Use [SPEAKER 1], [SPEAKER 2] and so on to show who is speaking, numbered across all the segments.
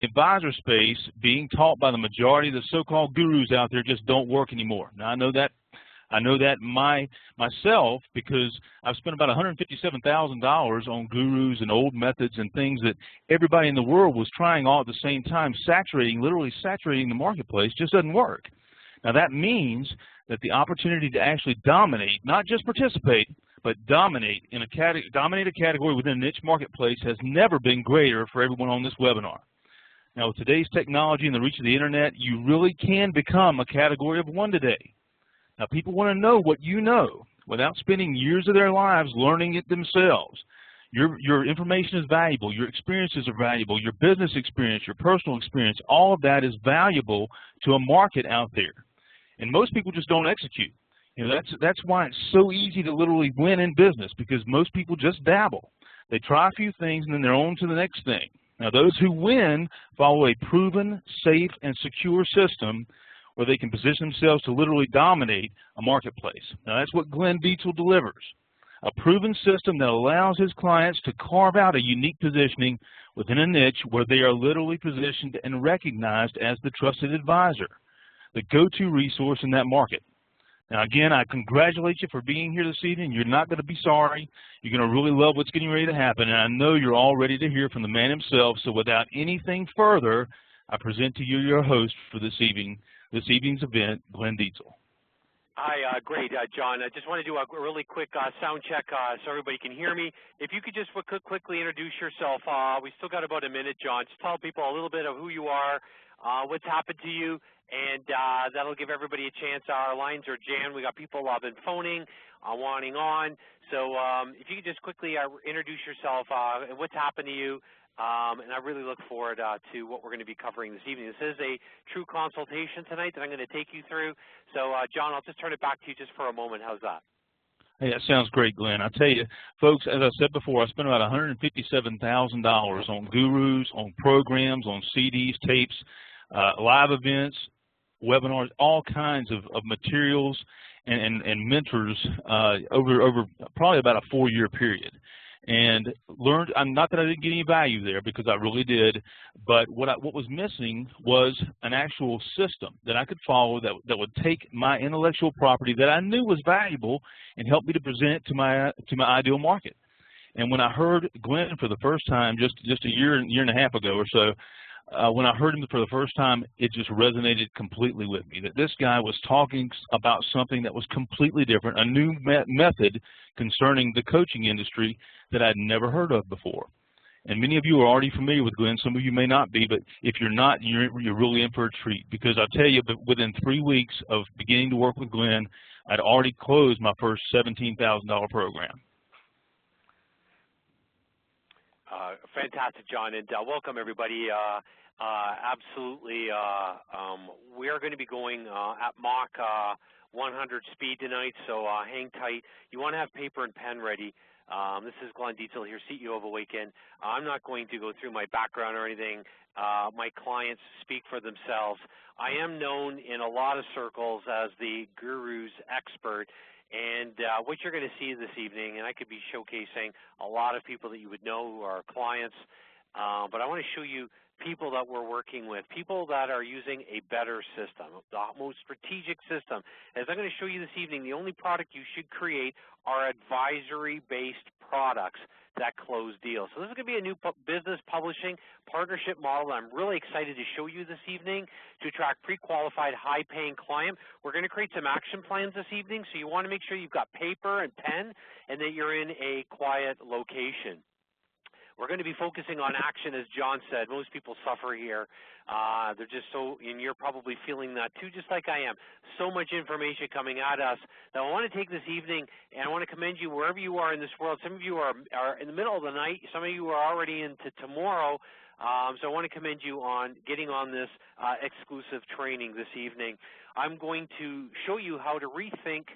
[SPEAKER 1] advisor space being taught by the majority of the so-called gurus out there just don't work anymore. Now, I know that myself, because I've spent about $157,000 on gurus and old methods and things that everybody in the world was trying all at the same time, literally saturating the marketplace. Just doesn't work. Now, that means that the opportunity to actually dominate, not just participate, but dominate a category within a niche marketplace has never been greater for everyone on this webinar. Now, with today's technology and the reach of the internet, you really can become a category of one today. Now, people want to know what you know without spending years of their lives learning it themselves. Your information is valuable. Your experiences are valuable. Your business experience, your personal experience, all of that is valuable to a market out there. And most people just don't execute. You know, that's why it's so easy to literally win in business, because most people just dabble. They try a few things and then they're on to the next thing. Now, those who win follow a proven, safe, and secure system where they can position themselves to literally dominate a marketplace. Now, that's what Glenn Dietzel delivers, a proven system that allows his clients to carve out a unique positioning within a niche where they are literally positioned and recognized as the trusted advisor, the go-to resource in that market. Now, again, I congratulate you for being here this evening. You're not going to be sorry. You're going to really love what's getting ready to happen, and I know you're all ready to hear from the man himself. So without anything further, I present to you your host for this evening's event, Glenn Dietzel.
[SPEAKER 2] Hi, great, John. I just want to do a really quick sound check so everybody can hear me. If you could just quickly introduce yourself. We still got about a minute, John. Just tell people a little bit of who you are, what's happened to you, and that'll give everybody a chance. Our lines are jammed. We got people been phoning, wanting on. So if you could just quickly introduce yourself and what's happened to you, and I really look forward to what we're going to be covering this evening. This is a true consultation tonight that I'm going to take you through. So, John, I'll just turn it back to you just for a moment. How's that?
[SPEAKER 1] Hey, that sounds great, Glenn. I tell you, folks, as I said before, I spent about $157,000 on gurus, on programs, on CDs, tapes, live events, webinars, all kinds of materials and mentors over probably about a 4-year period. And learned, not that I didn't get any value there, because I really did, but what was missing was an actual system that I could follow that would take my intellectual property that I knew was valuable and help me to present it to my ideal market. And when I heard Glenn for the first time, just a year and a half ago or so, when I heard him for the first time, it just resonated completely with me, that this guy was talking about something that was completely different, a new method concerning the coaching industry that I'd never heard of before. And many of you are already familiar with Glenn. Some of you may not be, but if you're not, you're really in for a treat, because I'll tell you, within 3 weeks of beginning to work with Glenn, I'd already closed my first $17,000 program.
[SPEAKER 2] Fantastic, John, and welcome everybody. Absolutely, we are going to be going at Mach 100 speed tonight, so hang tight. You want to have paper and pen ready. This is Glenn Dietzel here, CEO of Awaken. I'm not going to go through my background or anything. My clients speak for themselves. I am known in a lot of circles as the guru's expert. And what you're going to see this evening, and I could be showcasing a lot of people that you would know who are clients, but I want to show you people that we're working with, people that are using a better system, the most strategic system. As I'm going to show you this evening, the only product you should create are advisory-based products that close deals. So this is going to be a new business publishing partnership model that I'm really excited to show you this evening to attract pre-qualified, high-paying client. We're going to create some action plans this evening, so you want to make sure you've got paper and pen and that you're in a quiet location. We're going to be focusing on action, as John said. Most people suffer here. They're just so, and you're probably feeling that too, just like I am. So much information coming at us that I want to take this evening, and I want to commend you wherever you are in this world. Some of you are in the middle of the night. Some of you are already into tomorrow. So I want to commend you on getting on this exclusive training this evening. I'm going to show you how to rethink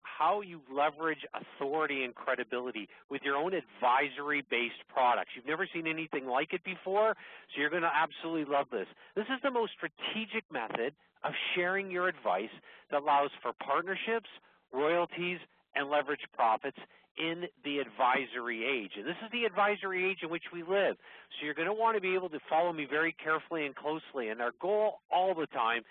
[SPEAKER 2] how you leverage authority and credibility with your own advisory-based products. You've never seen anything like it before, so you're going to absolutely love this. This is the most strategic method of sharing your advice that allows for partnerships, royalties, and leverage profits in the advisory age. And this is the advisory age in which we live. So you're going to want to be able to follow me very carefully and closely. And our goal all the time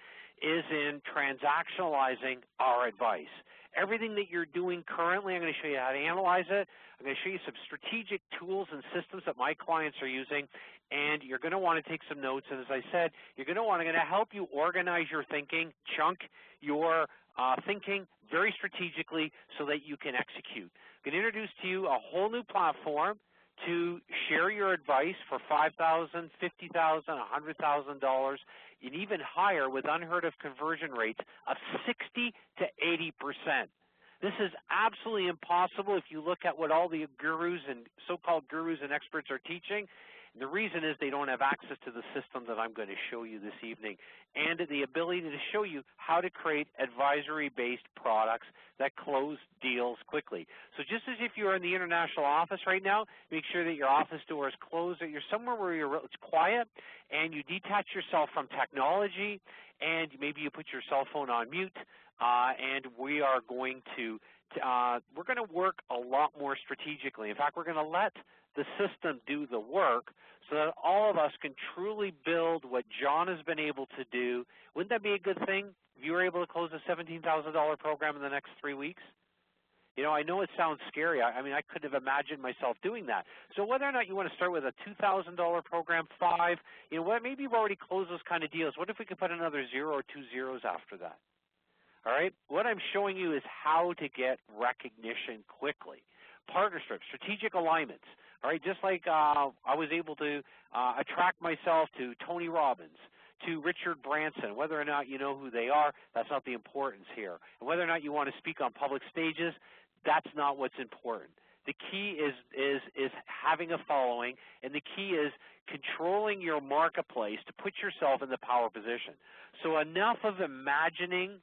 [SPEAKER 2] is in transactionalizing our advice. Everything that you're doing currently, I'm going to show you how to analyze it. I'm going to show you some strategic tools and systems that my clients are using, and you're going to want to take some notes. And as I said, you're going to help you organize your thinking, chunk your thinking very strategically so that you can execute. I'm going to introduce to you a whole new platform to share your advice for $5,000, $50,000, $100,000, and even higher with unheard of conversion rates of 60 to 80%. This is absolutely impossible if you look at what all the gurus and so-called gurus and experts are teaching. And the reason is they don't have access to the system that I'm going to show you this evening and the ability to show you how to create advisory-based products that close deals quickly. So just as if you're in the international office right now, make sure that your office door is closed, that you're somewhere where it's quiet, and you detach yourself from technology, and maybe you put your cell phone on mute, and we are going to work a lot more strategically. In fact, we're going to let the system do the work so that all of us can truly build what John has been able to do. Wouldn't that be a good thing if you were able to close a $17,000 program in the next 3 weeks? You know, I know it sounds scary. I mean, I could have imagined myself doing that. So whether or not you want to start with a $2,000 program, $5,000, you know what, maybe you've already closed those kind of deals. What if we could put another 0 or 2 zeros after that? All right, what I'm showing you is how to get recognition quickly. Partnerships, strategic alignments. All right, just like I was able to attract myself to Tony Robbins, to Richard Branson. Whether or not you know who they are, that's not the importance here. And whether or not you want to speak on public stages, that's not what's important. The key is having a following, and the key is controlling your marketplace to put yourself in the power position. So enough of imagining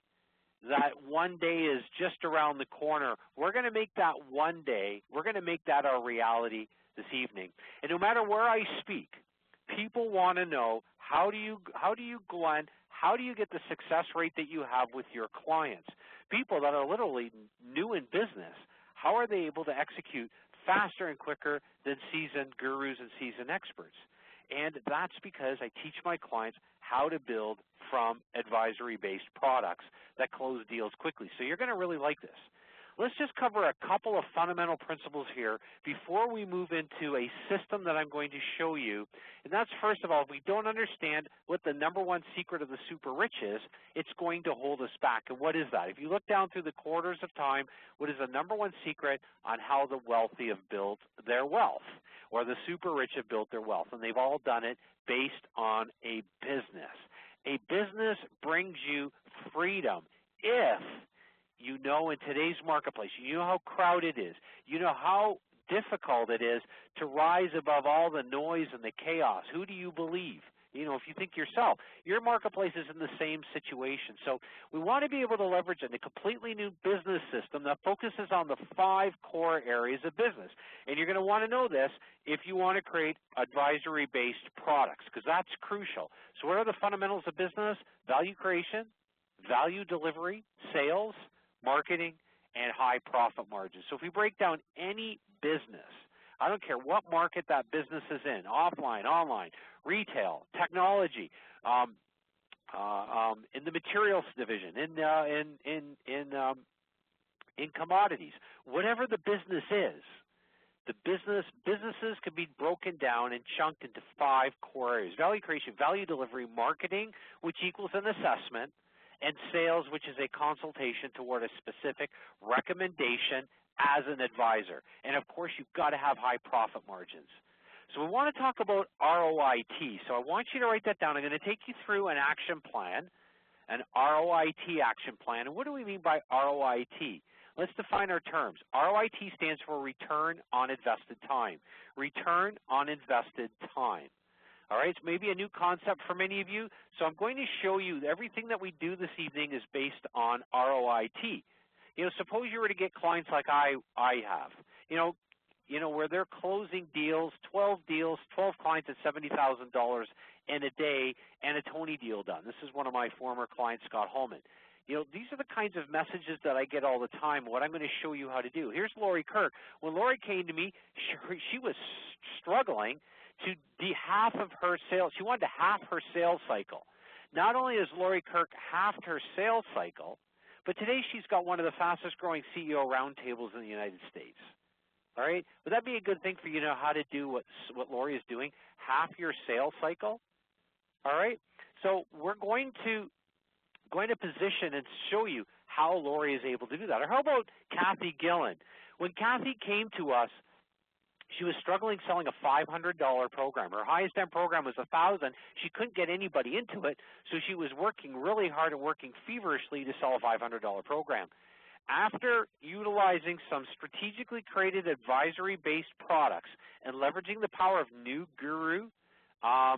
[SPEAKER 2] that one day is just around the corner. We're going to make that one day, we're going to make that our reality this evening. And no matter where I speak, people want to know, how do you get the success rate that you have with your clients? People that are literally new in business, how are they able to execute faster and quicker than seasoned gurus and seasoned experts? And that's because I teach my clients how to build from advisory-based products that close deals quickly. So you're going to really like this. Let's just cover a couple of fundamental principles here before we move into a system that I'm going to show you. And that's, first of all, if we don't understand what the #1 secret of the super rich is, it's going to hold us back. And what is that? If you look down through the quarters of time, what is the #1 secret on how the wealthy have built their wealth, or the super rich have built their wealth? And they've all done it based on a business. A business brings you freedom if you know in today's marketplace, you know how crowded it is, you know how difficult it is to rise above all the noise and the chaos. Who do you believe? You know, if you think yourself, your marketplace is in the same situation. So we want to be able to leverage a completely new business system that focuses on the 5 core areas of business. And you're going to want to know this if you want to create advisory-based products, because that's crucial. So what are the fundamentals of business? Value creation, value delivery, sales, marketing, and high profit margins. So if we break down any business, I don't care what market that business is in, offline, online, retail, technology, in the materials division, in commodities, whatever the business is, businesses can be broken down and chunked into 5 core areas: value creation, value delivery, marketing, which equals an assessment, and sales, which is a consultation toward a specific recommendation as an advisor. And of course, you've got to have high profit margins. So we want to talk about ROIT. So I want you to write that down. I'm going to take you through an action plan, an ROIT action plan. And what do we mean by ROIT? Let's define our terms. ROIT stands for return on invested time. Return on invested time. All right, it's maybe a new concept for many of you. So I'm going to show you everything that we do this evening is based on ROIT. You know, suppose you were to get clients like I have, you know, where they're closing deals, 12 clients at $70,000 in a day, and a Tony deal done. This is one of my former clients, Scott Holman. You know, these are the kinds of messages that I get all the time, what I'm going to show you how to do. Here's Lori Kirk. When Lori came to me, she was struggling to half of her sales. She wanted to half her sales cycle. Not only has Lori Kirk halved her sales cycle, but today she's got one of the fastest growing CEO roundtables in the United States. All right? Would that be a good thing for you to know how to do what Lori is doing? Half your sales cycle? All right? So we're going to position and show you how Lori is able to do that. Or how about Kathy Gillen? When Kathy came to us, she was struggling selling a $500 program. Her highest end program was $1,000. She couldn't get anybody into it, so she was working really hard and working feverishly to sell a $500 program. After utilizing some strategically created advisory-based products and leveraging the power of New Guru, our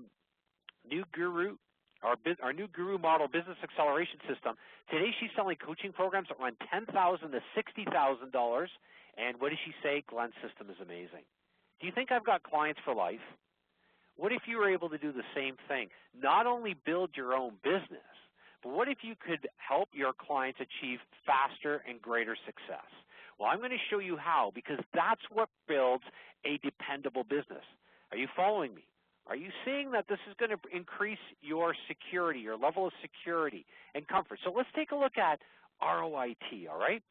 [SPEAKER 2] New Guru model business acceleration system, today she's selling coaching programs that run $10,000 to $60,000. And what does she say? Glenn's system is amazing. Do you think I've got clients for life? What if you were able to do the same thing? Not only build your own business, but what if you could help your clients achieve faster and greater success? Well, I'm going to show you how, because that's what builds a dependable business. Are you following me? Are you seeing that this is going to increase your security, your level of security and comfort? So let's take a look at ROIT, all right?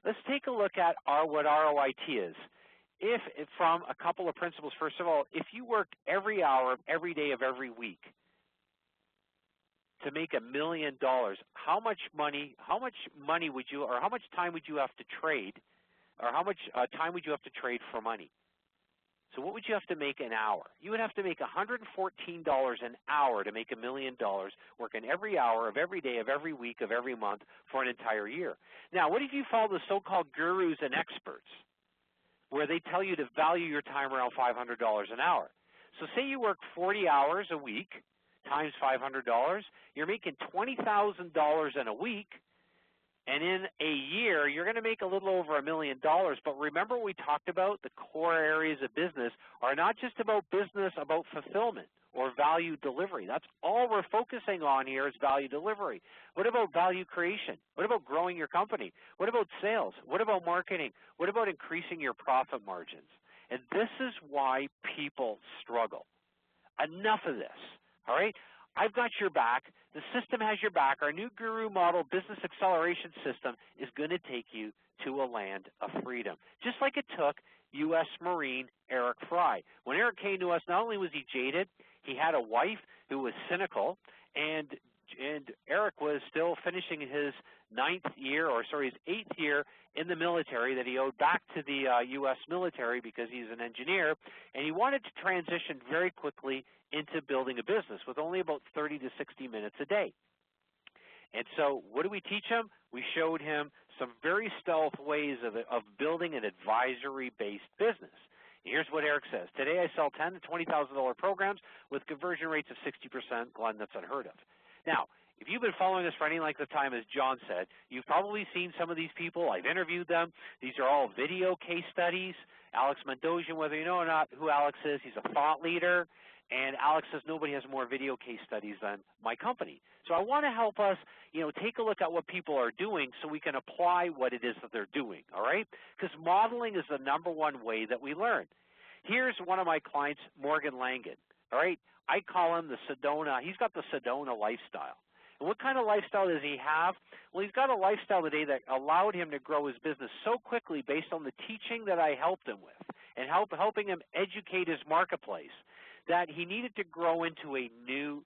[SPEAKER 2] Let's take a look at what ROIT is. If from a couple of principles, first of all, if you worked every hour of every day of every week to make $1 million, how much money would you, or how much time would you have to trade, or how much time would you have to trade for money? So what would you have to make an hour? You would have to make $114 an hour to make $1 million, working every hour of every day of every week of every month for an entire year. Now, what if you follow the so-called gurus and experts, where they tell you to value your time around $500 an hour? So say you work 40 hours a week times $500, you're making $20,000 in a week, and in a year, you're going to make a little over $1 million. But remember, we talked about the core areas of business are not just about business, about fulfillment or value delivery. That's all we're focusing on here is value delivery. What about value creation? What about growing your company? What about sales? What about marketing? What about increasing your profit margins? And this is why people struggle. Enough of this, all right? I've got your back. The system has your back. Our new Guru model business acceleration system is going to take you to a land of freedom, just like it took U.S. Marine Eric Fry. When Eric came to us, not only was he jaded, he had a wife who was cynical, and Eric was still finishing his his 8th year in the military that he owed back to the U.S. military because he's an engineer, and he wanted to transition very quickly into building a business with only about 30 to 60 minutes a day. And so what do we teach him? We showed him some very stealth ways of building an advisory-based business. Here's what Eric says. Today I sell $10,000 to $20,000 programs with conversion rates of 60%. Glenn, that's unheard of. Now, if you've been following us for any length of time, as John said, you've probably seen some of these people. I've interviewed them. These are all video case studies. Alex Mendoza, whether you know or not who Alex is, he's a thought leader. And Alex says nobody has more video case studies than my company. So I want to help us, take a look at what people are doing so we can apply what it is that they're doing, all right? Because modeling is the #1 way that we learn. Here's one of my clients, Morgan Langan, all right? I call him the Sedona. He's got the Sedona lifestyle. And what kind of lifestyle does he have? Well, he's got a lifestyle today that allowed him to grow his business so quickly based on the teaching that I helped him with and helping him educate his marketplace, that he needed to grow into a new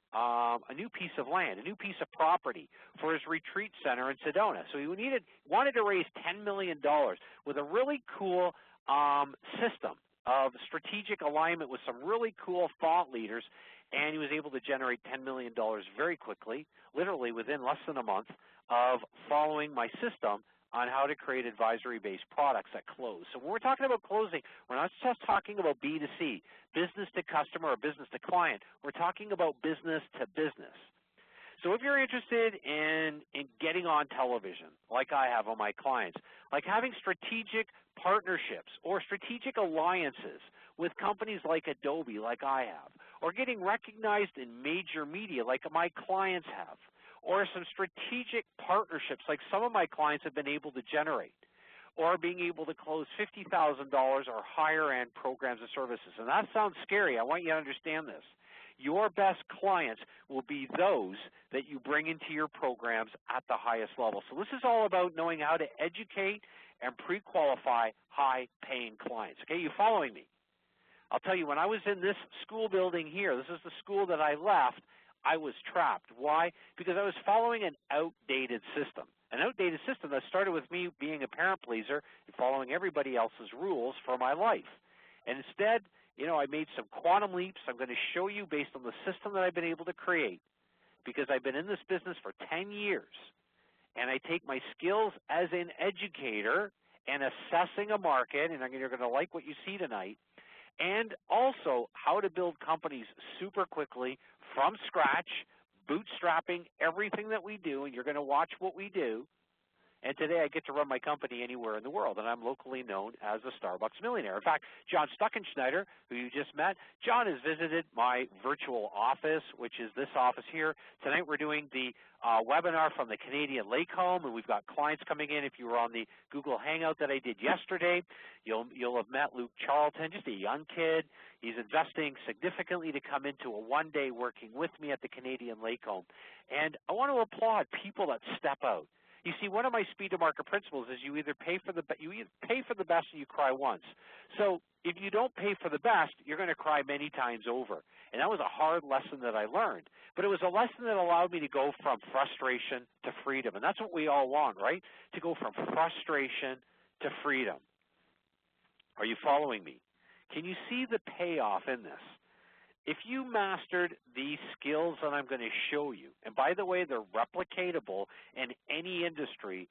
[SPEAKER 2] piece of land, a new piece of property for his retreat center in Sedona. So he wanted to raise $10 million with a really cool system of strategic alignment with some really cool thought leaders, and he was able to generate $10 million very quickly, literally within less than a month of following my system on how to create advisory-based products that close. So when we're talking about closing, we're not just talking about B2C, business to customer or business to client. We're talking about business to business. So if you're interested in getting on television, like I have on my clients, like having strategic partnerships or strategic alliances with companies like Adobe, like I have, or getting recognized in major media like my clients have, or some strategic partnerships like some of my clients have been able to generate, or being able to close $50,000 or higher end programs and services. And that sounds scary. I want you to understand this. Your best clients will be those that you bring into your programs at the highest level. So this is all about knowing how to educate and pre-qualify high-paying clients. Okay, you following me? I'll tell you, when I was in this school building here, this is the school that I left, I was trapped. Why? Because I was following an outdated system. An outdated system that started with me being a parent pleaser and following everybody else's rules for my life. And instead, I made some quantum leaps. I'm going to show you based on the system that I've been able to create, because I've been in this business for 10 years. And I take my skills as an educator and assessing a market, and you're going to like what you see tonight, and also how to build companies super quickly from scratch, bootstrapping everything that we do, and you're going to watch what we do. And today I get to run my company anywhere in the world, and I'm locally known as the Starbucks Millionaire. In fact, John Stuckenschneider, who you just met, John has visited my virtual office, which is this office here. Tonight we're doing the webinar from the Canadian Lake Home, and we've got clients coming in. If you were on the Google Hangout that I did yesterday, you'll have met Luke Charlton, just a young kid. He's investing significantly to come into a one-day working with me at the Canadian Lake Home. And I want to applaud people that step out. You see, one of my speed to market principles is you either pay for the best or you cry once. So if you don't pay for the best, you're going to cry many times over. And that was a hard lesson that I learned. But it was a lesson that allowed me to go from frustration to freedom. And that's what we all want, right? To go from frustration to freedom. Are you following me? Can you see the payoff in this? If you mastered these skills that I'm going to show you, and by the way, they're replicatable in any industry,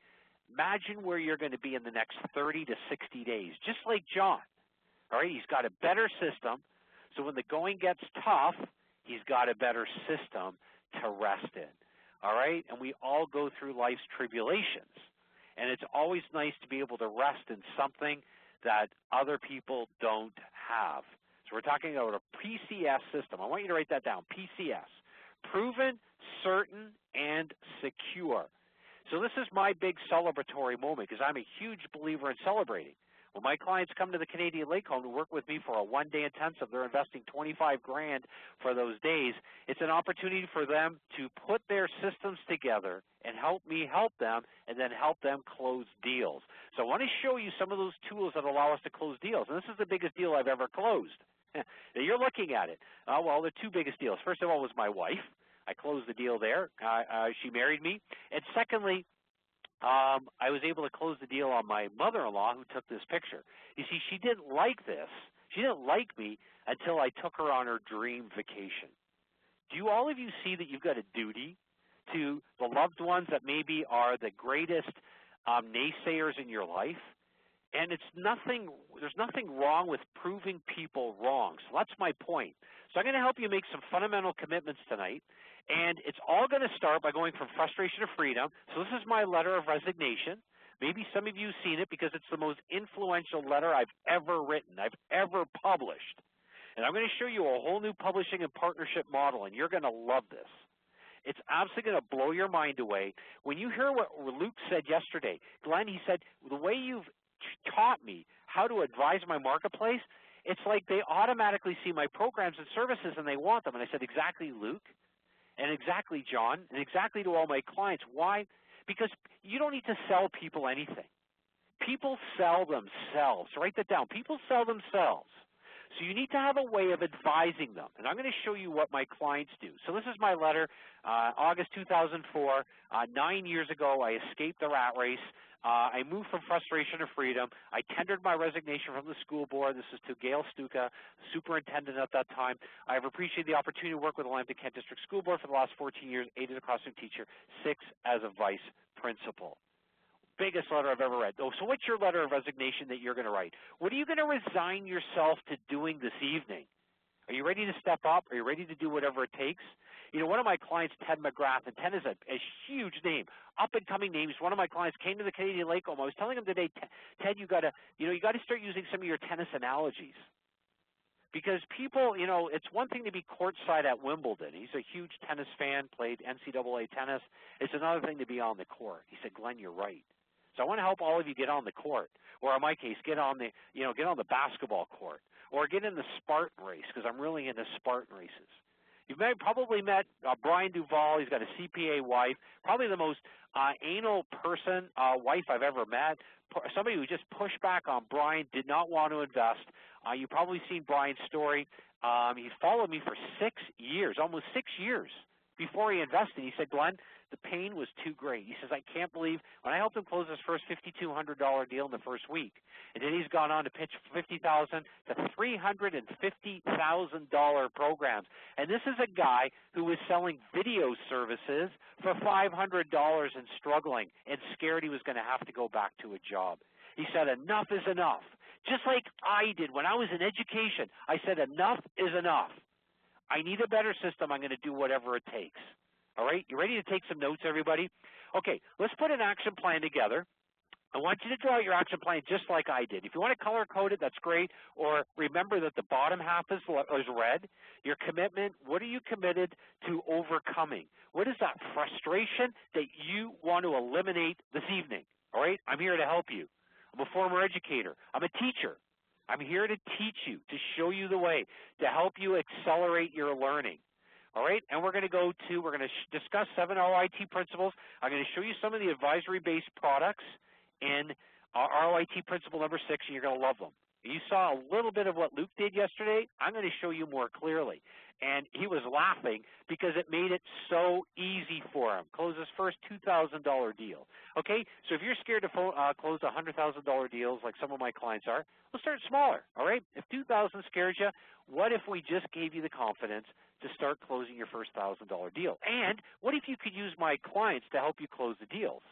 [SPEAKER 2] imagine where you're going to be in the next 30 to 60 days, just like John. All right, he's got a better system, so when the going gets tough, he's got a better system to rest in. All right, and we all go through life's tribulations, and it's always nice to be able to rest in something that other people don't have. So we're talking about a PCS system. I want you to write that down, PCS, proven, certain, and secure. So this is my big celebratory moment because I'm a huge believer in celebrating. When my clients come to the Canadian Lake Home to work with me for a one-day intensive, they're investing $25 grand for those days. It's an opportunity for them to put their systems together and help me help them and then help them close deals. So I want to show you some of those tools that allow us to close deals. And this is the biggest deal I've ever closed. Now you're looking at it. Well, the two biggest deals. First of all was my wife. I closed the deal there. She married me. And secondly, I was able to close the deal on my mother-in-law who took this picture. You see, she didn't like this. She didn't like me until I took her on her dream vacation. Do all of you see that you've got a duty to the loved ones that maybe are the greatest naysayers in your life? And there's nothing wrong with proving people wrong. So that's my point. So I'm going to help you make some fundamental commitments tonight. And it's all going to start by going from frustration to freedom. So this is my letter of resignation. Maybe some of you have seen it because it's the most influential letter I've ever written, I've ever published. And I'm going to show you a whole new publishing and partnership model, and you're going to love this. It's absolutely going to blow your mind away. When you hear what Luke said yesterday, Glenn, he said, the way you've taught me how to advise my marketplace, it's like they automatically see my programs and services and they want them. And I said, exactly, Luke, and exactly, John, and exactly to all my clients. Why? Because you don't need to sell people anything. People sell themselves. Write that down. People sell themselves. So you need to have a way of advising them. And I'm going to show you what my clients do. So this is my letter, August 2004. 9 years ago, I escaped the rat race. I moved from frustration to freedom. I tendered my resignation from the school board. This is to Gail Stuka, superintendent at that time. I have appreciated the opportunity to work with the Lambton Kent District School Board for the last 14 years, 8 as a classroom teacher, 6 as a vice principal. Biggest letter I've ever read. Oh, so what's your letter of resignation that you're going to write? What are you going to resign yourself to doing this evening? Are you ready to step up? Are you ready to do whatever it takes? You know, one of my clients, Ted McGrath, and Ted is a huge name, up-and-coming name. One of my clients came to the Canadian Lake Home. I was telling him today, Ted, you got to start using some of your tennis analogies. Because people, you know, it's one thing to be courtside at Wimbledon. He's a huge tennis fan, played NCAA tennis. It's another thing to be on the court. He said, Glenn, you're right. So I want to help all of you get on the court, or in my case, get on the, you know, get on the basketball court, or get in the Spartan race, because I'm really into Spartan races. You've probably met Brian Duvall. He's got a CPA wife, probably the most anal person, wife I've ever met. Somebody who just pushed back on Brian, did not want to invest. You've probably seen Brian's story. He followed me for 6 years, almost 6 years before he invested. He said, Glenn, the pain was too great. He says, I can't believe when I helped him close his first $5,200 deal in the first week, and then he's gone on to pitch $50,000 to $350,000 programs. And this is a guy who was selling video services for $500 and struggling and scared he was going to have to go back to a job. He said, enough is enough. Just like I did when I was in education. I said, enough is enough. I need a better system. I'm going to do whatever it takes. All right? You ready to take some notes, everybody? Okay, let's put an action plan together. I want you to draw out your action plan just like I did. If you want to color code it, that's great. Or remember that the bottom half is red. Your commitment, what are you committed to overcoming? What is that frustration that you want to eliminate this evening? All right? I'm here to help you. I'm a former educator. I'm a teacher. I'm here to teach you, to show you the way, to help you accelerate your learning. All right, and we're going to discuss 7 ROIT principles. I'm going to show you some of the advisory-based products in ROIT principle number 6, and you're going to love them. You saw a little bit of what Luke did yesterday. I'm going to show you more clearly. And he was laughing because it made it so easy for him. Close his first $2,000 deal. Okay, so if you're scared to close $100,000 deals like some of my clients are, let's start smaller, all right? If 2,000 scares you, what if we just gave you the confidence to start closing your first $1,000 deal? And what if you could use my clients to help you close the deals?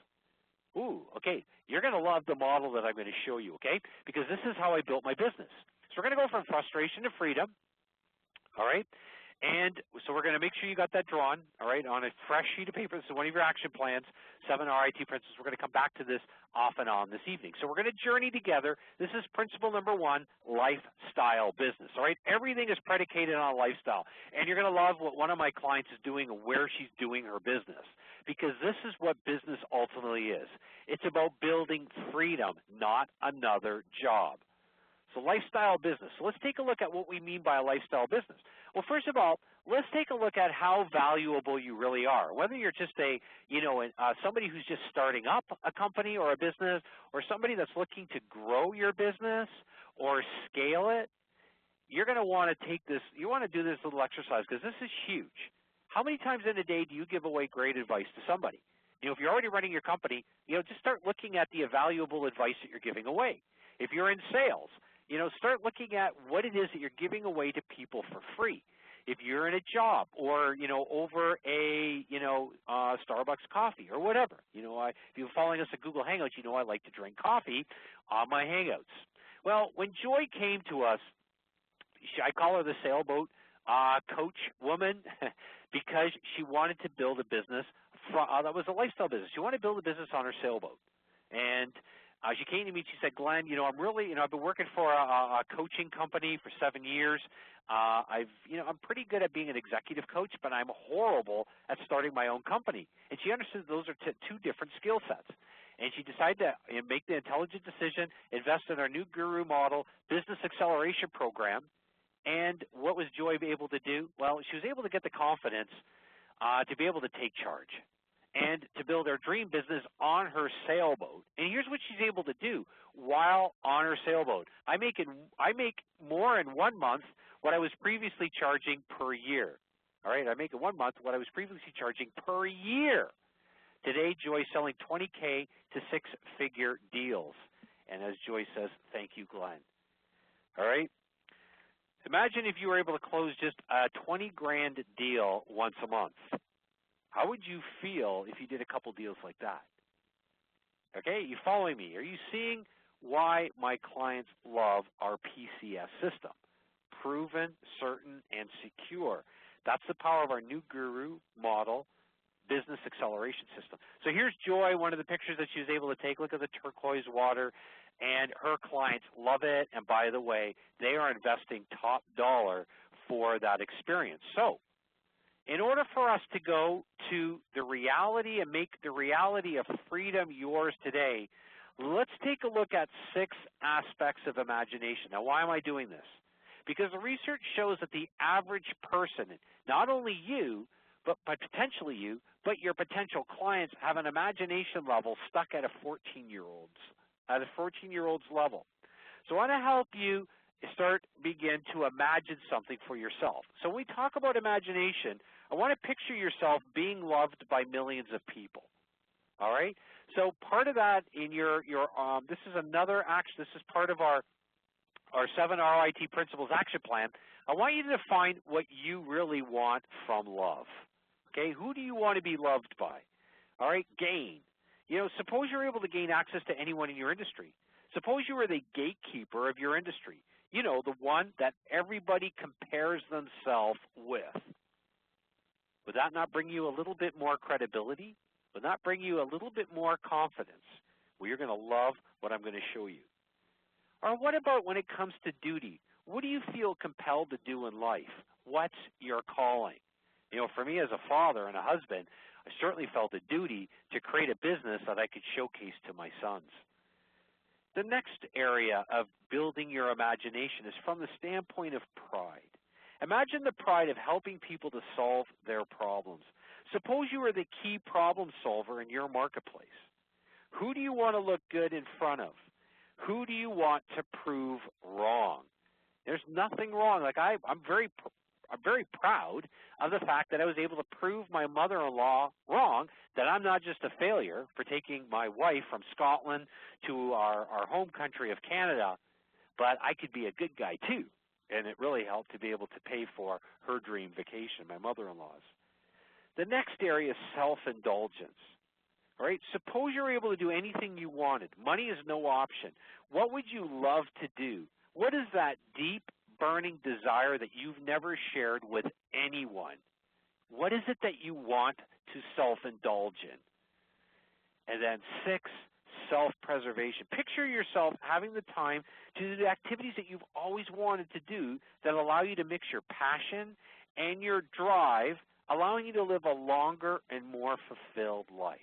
[SPEAKER 2] Ooh, okay, you're going to love the model that I'm going to show you, okay? Because this is how I built my business. So we're going to go from frustration to freedom, all right? And so we're going to make sure you got that drawn, all right, on a fresh sheet of paper. This is one of your action plans, 7 RIT principles. We're going to come back to this off and on this evening. So we're going to journey together. This is principle number 1, lifestyle business, all right? Everything is predicated on lifestyle. And you're going to love what one of my clients is doing and where she's doing her business, because this is what business ultimately is. It's about building freedom, not another job. So lifestyle business. So let's take a look at what we mean by a lifestyle business. Well, first of all, let's take a look at how valuable you really are. Whether you're just somebody who's just starting up a company or a business, or somebody that's looking to grow your business or scale it, you're going to want to take this. You want to do this little exercise because this is huge. How many times in a day do you give away great advice to somebody? You know, if you're already running your company, just start looking at the valuable advice that you're giving away. If you're in sales, start looking at what it is that you're giving away to people for free. If you're in a job or, over a, Starbucks coffee or whatever. If you're following us at Google Hangouts, I like to drink coffee on my Hangouts. Well, when Joy came to us, I call her the sailboat coach woman because she wanted to build a business that was a lifestyle business. She wanted to build a business on her sailboat. And she came to me and she said, Glenn, I'm really, I've been working for a coaching company for 7 years. I'm pretty good at being an executive coach, but I'm horrible at starting my own company. And she understood those are two different skill sets. And she decided to make the intelligent decision, invest in our new guru model, business acceleration program. And what was Joy able to do? Well, she was able to get the confidence to be able to take charge and to build her dream business on her sailboat. And here's what she's able to do while on her sailboat. I make more in 1 month what I was previously charging per year. All right, I make in 1 month what I was previously charging per year. Today, Joy's selling $20K to 6-figure deals. And as Joy says, thank you, Glenn. All right. Imagine if you were able to close just a $20,000 deal once a month. How would you feel if you did a couple deals like that? Okay, you following me? Are you seeing why my clients love our PCS system? Proven, certain, and secure. That's the power of our new guru model, business acceleration system. So here's Joy, one of the pictures that she was able to take. Look at the turquoise water. and her clients love it, and by the way, they are investing top dollar for that experience. So in order for us to go to the reality and make the reality of freedom yours today, let's take a look at 6 aspects of imagination. Now, why am I doing this? Because the research shows that the average person, not only you, but potentially you, but your potential clients have an imagination level stuck at a 14-year-old's level. So I want to help you begin to imagine something for yourself. So when we talk about imagination, I want to picture yourself being loved by millions of people. All right? So part of that in this is another action. This is part of our 7 RIT Principles Action Plan. I want you to define what you really want from love. Okay? Who do you want to be loved by? All right? Gain. You know, suppose you're able to gain access to anyone in your industry. Suppose you were the gatekeeper of your industry. You know, the one that everybody compares themselves with. Would that not bring you a little bit more credibility? Would that bring you a little bit more confidence? Well, you're going to love what I'm going to show you. Or what about when it comes to duty? What do you feel compelled to do in life? What's your calling? You know, for me as a father and a husband, I certainly felt a duty to create a business that I could showcase to my sons. The next area of building your imagination is from the standpoint of pride. Imagine the pride of helping people to solve their problems. Suppose you are the key problem solver in your marketplace. Who do you want to look good in front of? Who do you want to prove wrong? There's nothing wrong. Like I'm very proud of the fact that I was able to prove my mother-in-law wrong, that I'm not just a failure for taking my wife from Scotland to our home country of Canada, but I could be a good guy too. And it really helped to be able to pay for her dream vacation, my mother-in-law's. The next area is self-indulgence. All right, suppose you're able to do anything you wanted. Money is no option. What would you love to do? What is that deep, burning desire that you've never shared with anyone? What is it that you want to self-indulge in? And then 6, self-preservation. Picture yourself having the time to do the activities that you've always wanted to do that allow you to mix your passion and your drive, allowing you to live a longer and more fulfilled life.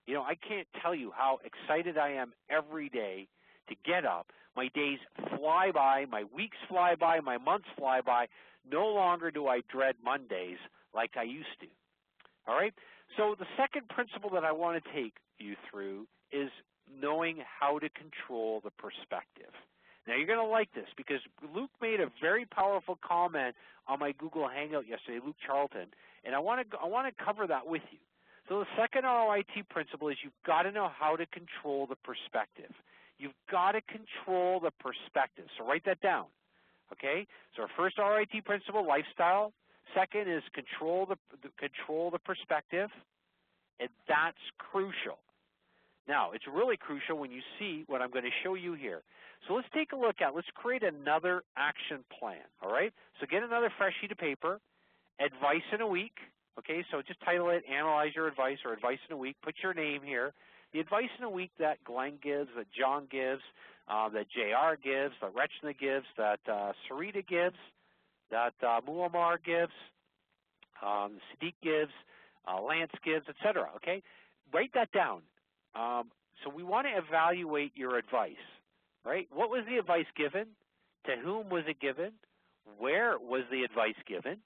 [SPEAKER 2] You know, I can't tell you how excited I am every day to get up. My days fly by, my weeks fly by, my months fly by. No longer do I dread Mondays like I used to. All right? So the second principle that I want to take you through is knowing how to control the perspective. Now, you're going to like this because Luke made a very powerful comment on my Google Hangout yesterday, Luke Charlton, and I want to cover that with you. So the second RIT principle is you've got to know how to control the perspective. You've got to control the perspective. So write that down, okay? So our first RIT principle, lifestyle. Second is control the perspective, and that's crucial. Now, it's really crucial when you see what I'm going to show you here. So let's take a look at, let's create another action plan, all right? So get another fresh sheet of paper, advice in a week, okay? So just title it, analyze your advice, or advice in a week. Put your name here. The advice in a week that Glenn gives, that John gives, that JR gives, that Rechna gives, that Sarita gives, that Muammar gives, Sadiq gives, Lance gives, etc., okay? Write that down. So we want to evaluate your advice, right? What was the advice given? To whom was it given? Where was the advice given?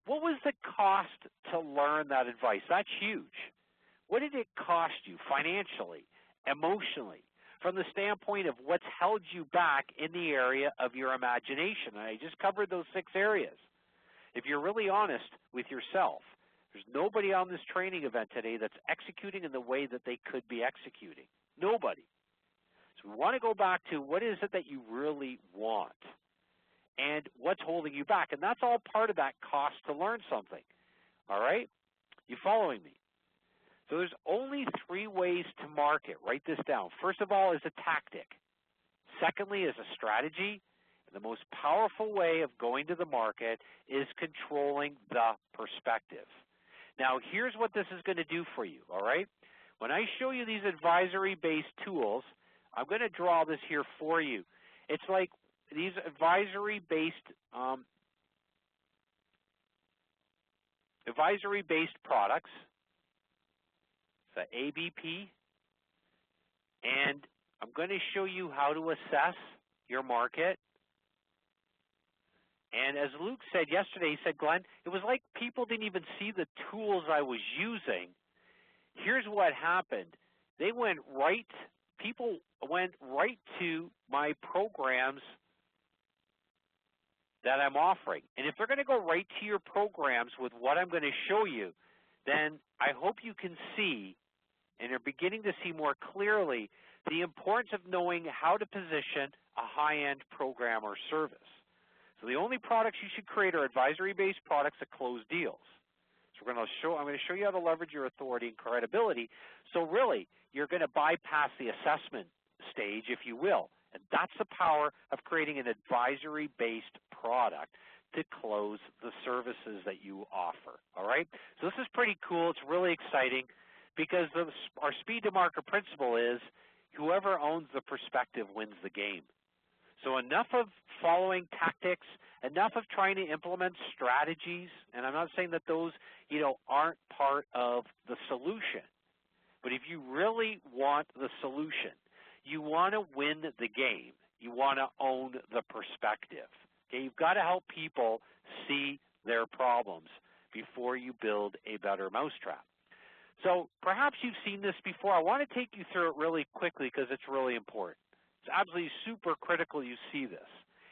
[SPEAKER 2] What was the cost to learn that advice? That's huge. What did it cost you financially, emotionally, from the standpoint of what's held you back in the area of your imagination? And I just covered those 6 areas. If you're really honest with yourself, there's nobody on this training event today that's executing in the way that they could be executing. Nobody. So we want to go back to what is it that you really want and what's holding you back. And that's all part of that cost to learn something. All right? You following me? So there's only 3 ways to market. Write this down. First of all is a tactic. Secondly is a strategy. And the most powerful way of going to the market is controlling the perspective. Now, here's what this is going to do for you, all right? When I show you these advisory-based tools, I'm going to draw this here for you. It's like these advisory-based products, the ABP, and I'm going to show you how to assess your market. And as Luke said yesterday, he said, Glenn, it was like people didn't even see the tools I was using. Here's what happened. People went right to my programs that I'm offering. And if they're going to go right to your programs with what I'm going to show you, then I hope you can see, and are beginning to see more clearly, the importance of knowing how to position a high-end program or service. So the only products you should create are advisory-based products that close deals. So I'm going to show you how to leverage your authority and credibility. So really, you're going to bypass the assessment stage, if you will. And that's the power of creating an advisory-based product to close the services that you offer, all right? So this is pretty cool. It's really exciting because our speed to market principle is whoever owns the perspective wins the game. So enough of following tactics, enough of trying to implement strategies, and I'm not saying that those, aren't part of the solution. But if you really want the solution, you want to win the game. You want to own the perspective. Okay, you've got to help people see their problems before you build a better mousetrap. So perhaps you've seen this before. I want to take you through it really quickly because it's really important. It's absolutely super critical you see this.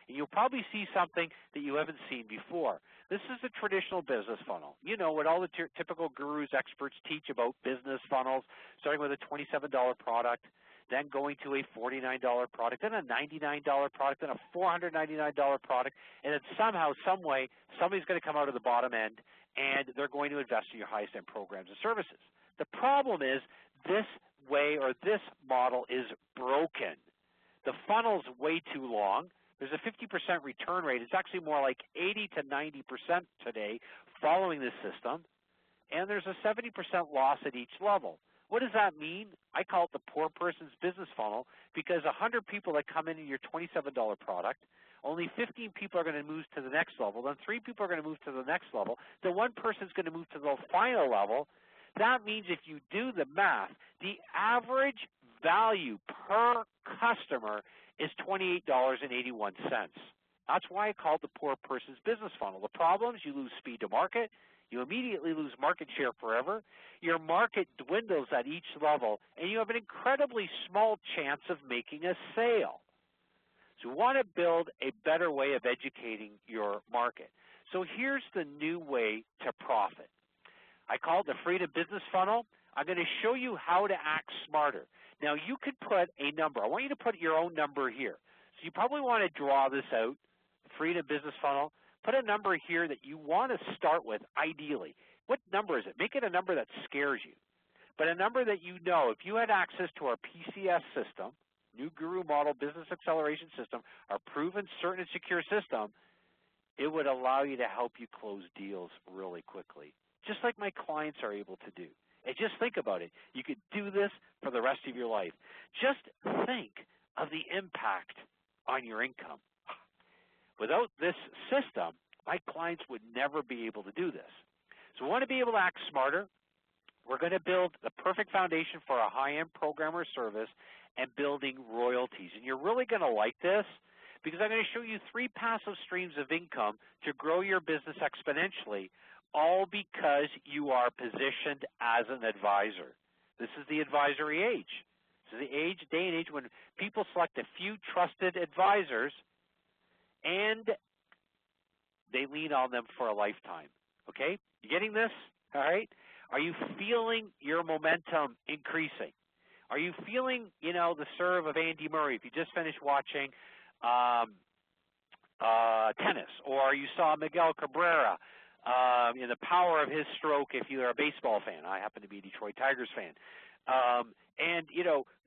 [SPEAKER 2] And you'll probably see something that you haven't seen before. This is a traditional business funnel. You know what all the typical gurus, experts teach about business funnels, starting with a $27 product, then going to a $49 product, then a $99 product, then a $499 product, and then somehow, some way, somebody's going to come out of the bottom end and they're going to invest in your highest end programs and services. The problem is this way or this model is broken. The funnel's way too long. There's a 50% return rate. It's actually more like 80 to 90% today following this system, and there's a 70% loss at each level. What does that mean? I call it the poor person's business funnel because 100 people that come into your $27 product, only 15 people are going to move to the next level, then 3 people are going to move to the next level, then 1 person is going to move to the final level. That means if you do the math, the average value per customer is $28.81. That's why I call it the poor person's business funnel. The problem is you lose speed to market. You immediately lose market share forever. Your market dwindles at each level, and you have an incredibly small chance of making a sale. So we want to build a better way of educating your market. So here's the new way to profit. I call it the Freedom Business Funnel. I'm going to show you how to act smarter. Now, you could put a number. I want you to put your own number here. So you probably want to draw this out, Freedom Business Funnel. Put a number here that you want to start with, ideally. What number is it? Make it a number that scares you, but a number that you know. If you had access to our PCS system, New Guru Model Business Acceleration System, our proven, certain, and secure system, it would allow you to help you close deals really quickly, just like my clients are able to do. And just think about it. You could do this for the rest of your life. Just think of the impact on your income. Without this system, my clients would never be able to do this. So we want to be able to act smarter. We're going to build the perfect foundation for a high-end program or service and building royalties. And you're really going to like this because I'm going to show you 3 passive streams of income to grow your business exponentially, all because you are positioned as an advisor. This is the advisory age. This is the day and age when people select a few trusted advisors and they lean on them for a lifetime. Okay? You getting this? All right? Are you feeling your momentum increasing? Are you feeling, the serve of Andy Murray if you just finished watching tennis, or you saw Miguel Cabrera, the power of his stroke if you're a baseball fan? I happen to be a Detroit Tigers fan. And,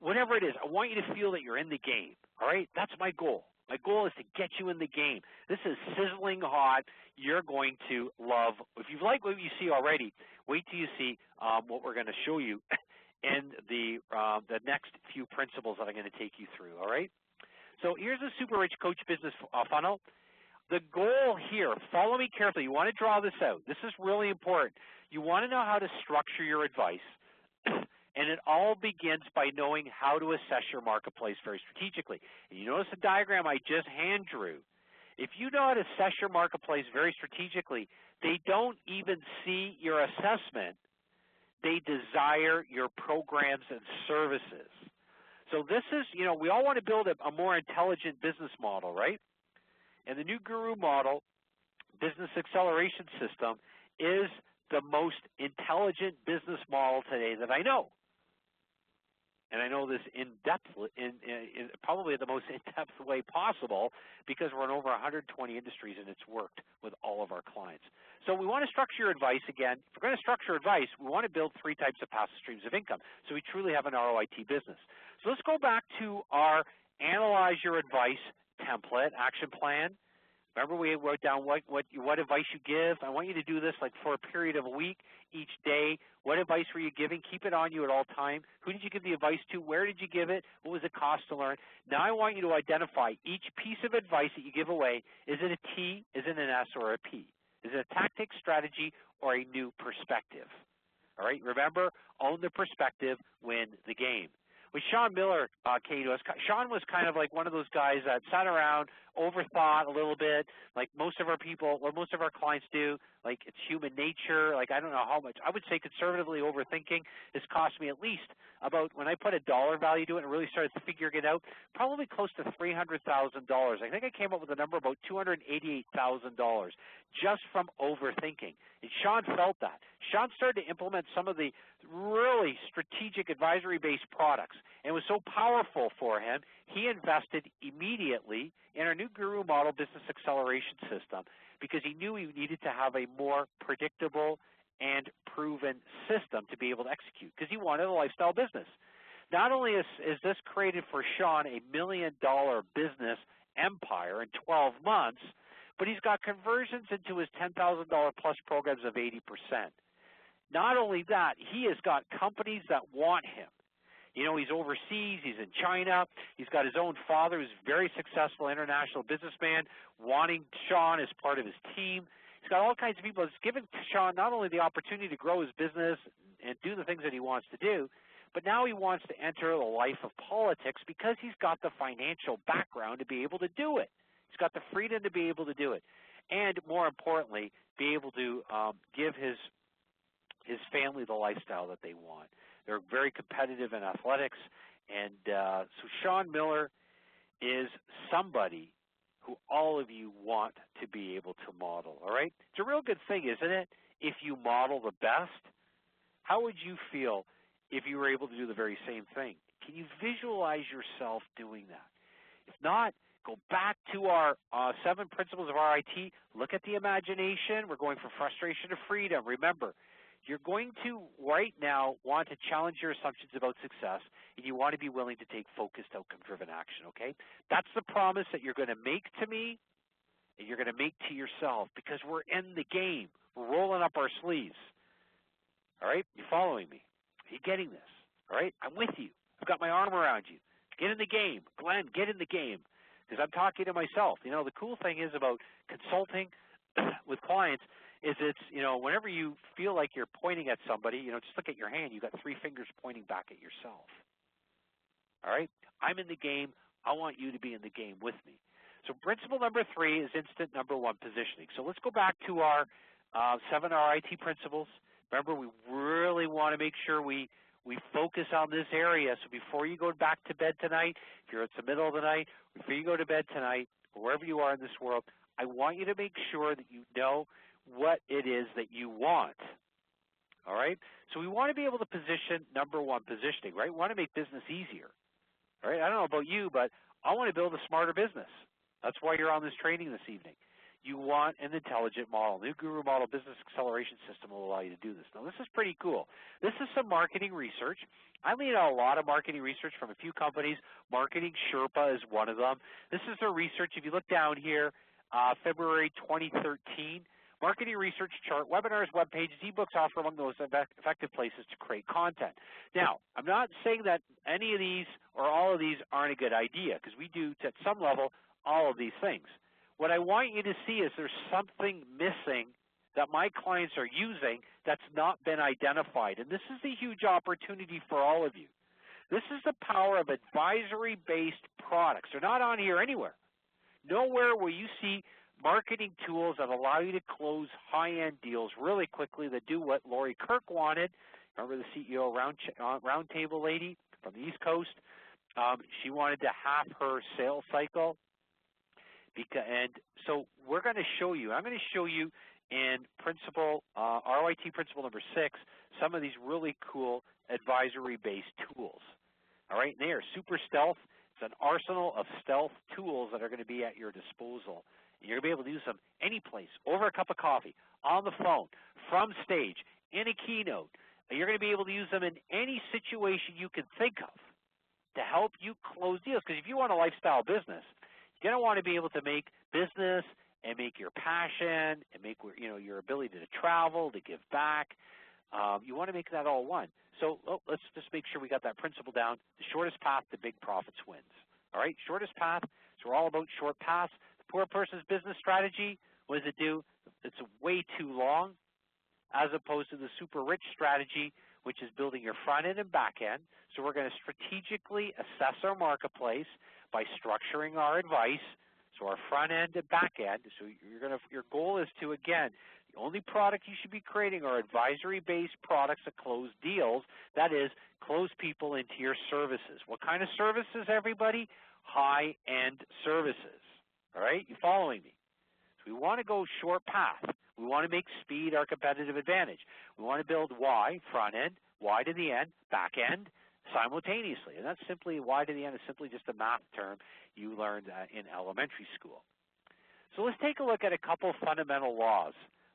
[SPEAKER 2] whatever it is, I want you to feel that you're in the game, all right? That's my goal. My goal is to get you in the game. This is sizzling hot. You're going to love. If you like what you see already, wait till you see what we're going to show you in the next few principles that I'm going to take you through, all right? So here's a super rich coach business funnel. The goal here, follow me carefully. You want to draw this out. This is really important. You want to know how to structure your advice, and it all begins by knowing how to assess your marketplace very strategically. And you notice the diagram I just hand drew. If you know how to assess your marketplace very strategically, they don't even see your assessment. They desire your programs and services. So this is, we all want to build a more intelligent business model, right? And the new Guru model, business acceleration system, is the most intelligent business model today that I know. And I know this in depth, in probably the most in-depth way possible, because we're in over 120 industries and it's worked with all of our clients. So we want to structure your advice again. If we're going to structure advice, we want to build 3 types of passive streams of income, so we truly have an ROIT business. So let's go back to our analyze your advice template, action plan. Remember we wrote down what advice you give. I want you to do this like for a period of a week, each day. What advice were you giving? Keep it on you at all time. Who did you give the advice to? Where did you give it? What was the cost to learn? Now I want you to identify each piece of advice that you give away. Is it a T, is it an S, or a P? Is it a tactic, strategy, or a new perspective? All right, remember, own the perspective, win the game. When Sean Miller came to us, Sean was kind of like one of those guys that sat around, overthought a little bit, like most of our people, or most of our clients do. Like, it's human nature. Like, I don't know how much. I would say conservatively overthinking has cost me at least about, when I put a dollar value to it and really started figuring it out, probably close to $300,000. I think I came up with a number about $288,000 just from overthinking. And Sean felt that. Sean started to implement some of the really strategic advisory-based products, and it was so powerful for him, he invested immediately in our new Guru model business acceleration system, because he knew he needed to have a more predictable and proven system to be able to execute, because he wanted a lifestyle business. Not only is this created for Sean a $1 million business empire in 12 months, but he's got conversions into his $10,000 plus programs of 80%. Not only that, he has got companies that want him. You know, he's overseas, he's in China, he's got his own father who's a very successful international businessman wanting Sean as part of his team. He's got all kinds of people. It's given Sean not only the opportunity to grow his business and do the things that he wants to do, but now he wants to enter the life of politics because he's got the financial background to be able to do it. He's got the freedom to be able to do it. And more importantly, be able to give his family the lifestyle that they want. They're very competitive in athletics, and so Sean Miller is somebody who all of you want to be able to model, all right? It's a real good thing, isn't it, if you model the best? How would you feel if you were able to do the very same thing? Can you visualize yourself doing that? If not, go back to our 7 principles of RIT. Look at the imagination. We're going from frustration to freedom. Remember, you're going to right now want to challenge your assumptions about success, and you want to be willing to take focused, outcome-driven action, okay? That's the promise that you're going to make to me and you're going to make to yourself, because we're in the game. We're rolling up our sleeves, all right? You following me? Are you getting this, all right? I'm with you. I've got my arm around you. Get in the game. Glenn, get in the game, because I'm talking to myself. You know, the cool thing is about consulting with clients is it's, you know, whenever you feel like you're pointing at somebody, you know, just look at your hand. You've got 3 fingers pointing back at yourself. All right? I'm in the game. I want you to be in the game with me. So principle number 3 is instant number 1 positioning. So let's go back to our 7 RIT principles. Remember, we really want to make sure we focus on this area. So before you go back to bed tonight, if you're at the middle of the night, before you go to bed tonight, or wherever you are in this world, I want you to make sure that you know what it is that you want, all right? So we want to be able to position number 1 positioning, right? We want to make business easier, all right? I don't know about you, but I want to build a smarter business. That's why you're on this training this evening. You want an intelligent model. New Guru Model Business Acceleration System will allow you to do this. Now, this is pretty cool. This is some marketing research. I lead out a lot of marketing research from a few companies. Marketing Sherpa is one of them. This is their research. If you look down here, February 2013, Marketing research chart, webinars, web pages, ebooks offer among those effective places to create content. Now, I'm not saying that any of these or all of these aren't a good idea, because we do, at some level, all of these things. What I want you to see is there's something missing that my clients are using that's not been identified. And this is a huge opportunity for all of you. This is the power of advisory-based products. They're not on here anywhere. Nowhere will you see marketing tools that allow you to close high-end deals really quickly that do what Lori Kirk wanted. Remember the CEO roundtable lady from the East Coast? She wanted to half her sales cycle. And so we're going to show you, I'm going to show you in principle, ROIT principle number 6, some of these really cool advisory-based tools. All right, they are super stealth. It's an arsenal of stealth tools that are going to be at your disposal. And you're going to be able to use them any place, over a cup of coffee, on the phone, from stage, in a keynote. And you're going to be able to use them in any situation you can think of to help you close deals. Because if you want a lifestyle business, you're going to want to be able to make business and make your passion and make your ability to travel, to give back. You want to make that all one. So let's just make sure we got that principle down. The shortest path to big profits wins. All right, shortest path. So we're all about short paths. The poor person's business strategy, what does it do? It's way too long, as opposed to the super rich strategy, which is building your front end and back end. So we're going to strategically assess our marketplace by structuring our advice. So our front end and back end. So your goal is to, again, the only product you should be creating are advisory-based products that close deals. That is, close people into your services. What kind of services, everybody? High-end services. All right, you following me? So we want to go short path. We want to make speed our competitive advantage. We want to build Y, front end, Y to the end, back end, simultaneously. And that's simply, Y to the end is simply just a math term you learned in elementary school. So let's take a look at a couple fundamental laws.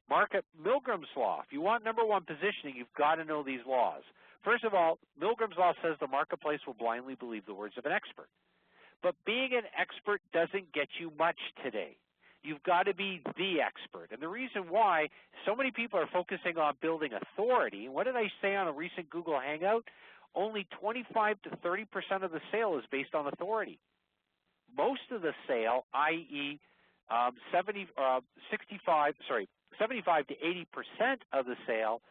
[SPEAKER 2] Milgram's law. If you want number one positioning, you've got to know these laws. First of all, Milgram's law says the marketplace will blindly believe the words of an expert. But being an expert doesn't get you much today. You've got to be the expert. And the reason why so many people are focusing on building authority, what did I say on a recent Google Hangout? Only 25 to 30% of the sale is based on authority. Most of the sale, i.e. 75 to 80% of the sale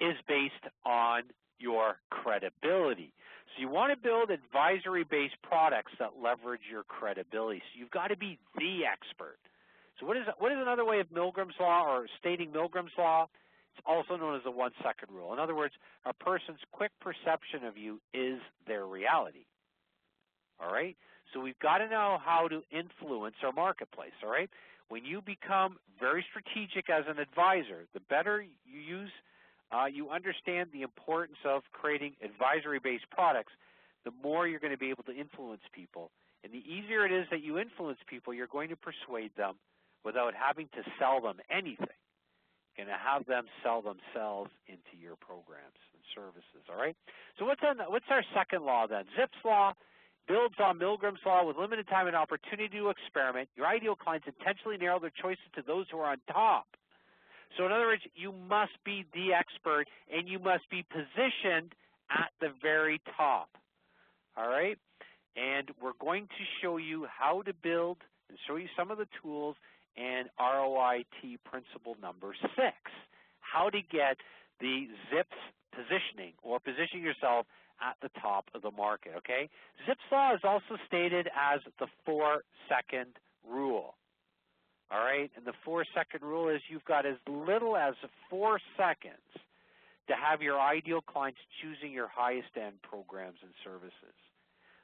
[SPEAKER 2] is based on your credibility. So you want to build advisory-based products that leverage your credibility. So you've got to be the expert. So what is another way of Milgram's law, or stating Milgram's law? It's also known as the 1-second rule. In other words, a person's quick perception of you is their reality. All right? So we've got to know how to influence our marketplace. All right? When you become very strategic as an advisor, the better you use you understand the importance of creating advisory-based products, the more you're going to be able to influence people. And the easier it is that you influence people, you're going to persuade them without having to sell them anything. You're going to have them sell themselves into your programs and services, all right? So what's our second law then? Zipf's law builds on Milgram's law with limited time and opportunity to experiment. Your ideal clients intentionally narrow their choices to those who are on top. So in other words, you must be the expert, and you must be positioned at the very top, all right? And we're going to show you how to build and show you some of the tools and ROIT principle number 6, how to get the Zipf's positioning or positioning yourself at the top of the market, okay? Zipf's law is also stated as the 4-second rule. All right, and the 4-second rule is you've got as little as 4 seconds to have your ideal clients choosing your highest end programs and services.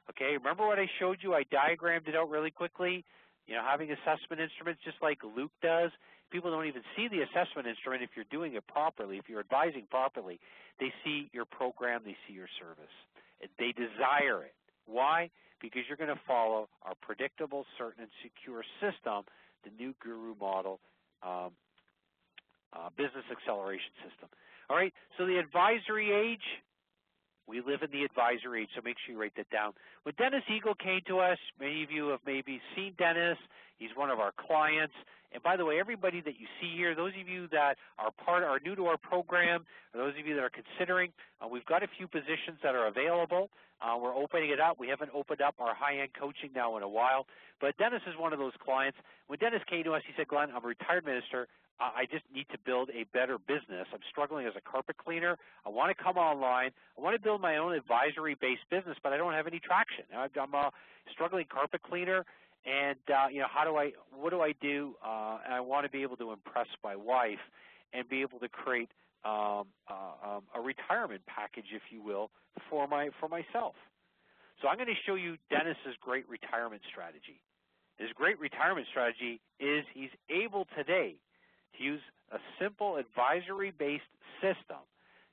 [SPEAKER 2] Okay, remember what I showed you? I diagrammed it out really quickly. You know, having assessment instruments just like Luke does. People don't even see the assessment instrument if you're doing it properly, if you're advising properly. They see your program, they see your service. They desire it. Why? Because you're going to follow our predictable, certain, and secure system, the new guru model business acceleration system. All right, so the advisory age, we live in the advisory age, so make sure you write that down. When Dennis Eagle came to us, many of you have maybe seen Dennis. He's one of our clients, And by the way, everybody that you see here, those of you that are new to our program, or those of you that are considering, we've got a few positions that are available. We're opening it up. We haven't opened up our high-end coaching now in a while. But Dennis is one of those clients. When Dennis came to us, he said, Glenn, I'm a retired minister. I just need to build a better business. I'm struggling as a carpet cleaner. I want to come online. I want to build my own advisory-based business, but I don't have any traction. I'm a struggling carpet cleaner, and what do I do? And I want to be able to impress my wife and be able to create a retirement package, if you will, for myself. So I'm going to show you Dennis's great retirement strategy. His great retirement strategy is he's able today to use a simple advisory-based system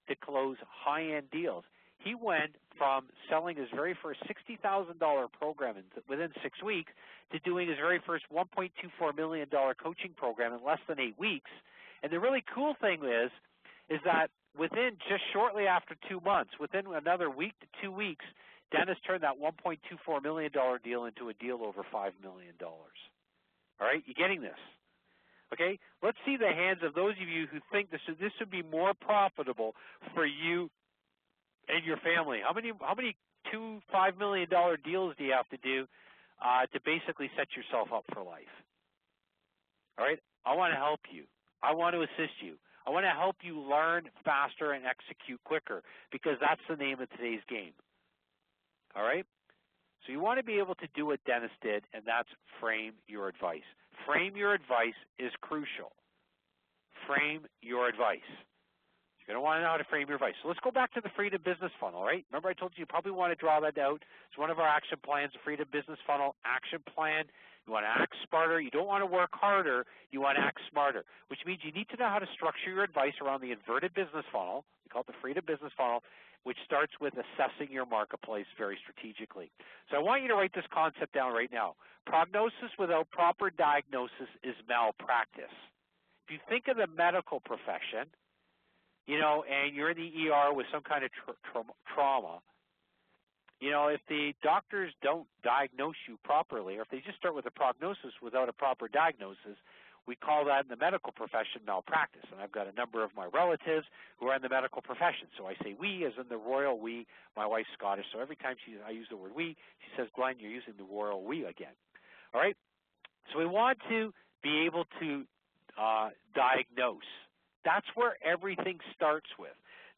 [SPEAKER 2] to close high-end deals. He went from selling his very first $60,000 program within 6 weeks to doing his very first $1.24 million coaching program in less than 8 weeks. And the really cool thing is that within just shortly after 2 months, within another week to 2 weeks, Dennis turned that $1.24 million deal into a deal over $5 million. All right, you getting this? Okay, let's see the hands of those of you who think this would be more profitable for you and your family. How many $5 million deals do you have to do to basically set yourself up for life? All right, I want to help you. I want to assist you. I want to help you learn faster and execute quicker, because that's the name of today's game. All right? So you want to be able to do what Dennis did, and that's frame your advice. Frame your advice is crucial. Frame your advice. You're going to want to know how to frame your advice. So let's go back to the Freedom Business Funnel, right? Remember I told you probably want to draw that out. It's one of our action plans, the Freedom Business Funnel action plan. You want to act smarter. You don't want to work harder. You want to act smarter, which means you need to know how to structure your advice around the inverted business funnel. We call it the Freedom Business Funnel, which starts with assessing your marketplace very strategically. So I want you to write this concept down right now. Prognosis without proper diagnosis is malpractice. If you think of the medical profession, and you're in the ER with some kind of trauma, if the doctors don't diagnose you properly, or if they just start with a prognosis without a proper diagnosis, we call that in the medical profession malpractice. And I've got a number of my relatives who are in the medical profession. So I say we as in the royal we. My wife's Scottish, so every time I use the word we, she says, Glenn, you're using the royal we again. All right? So we want to be able to diagnose. That's where everything starts with,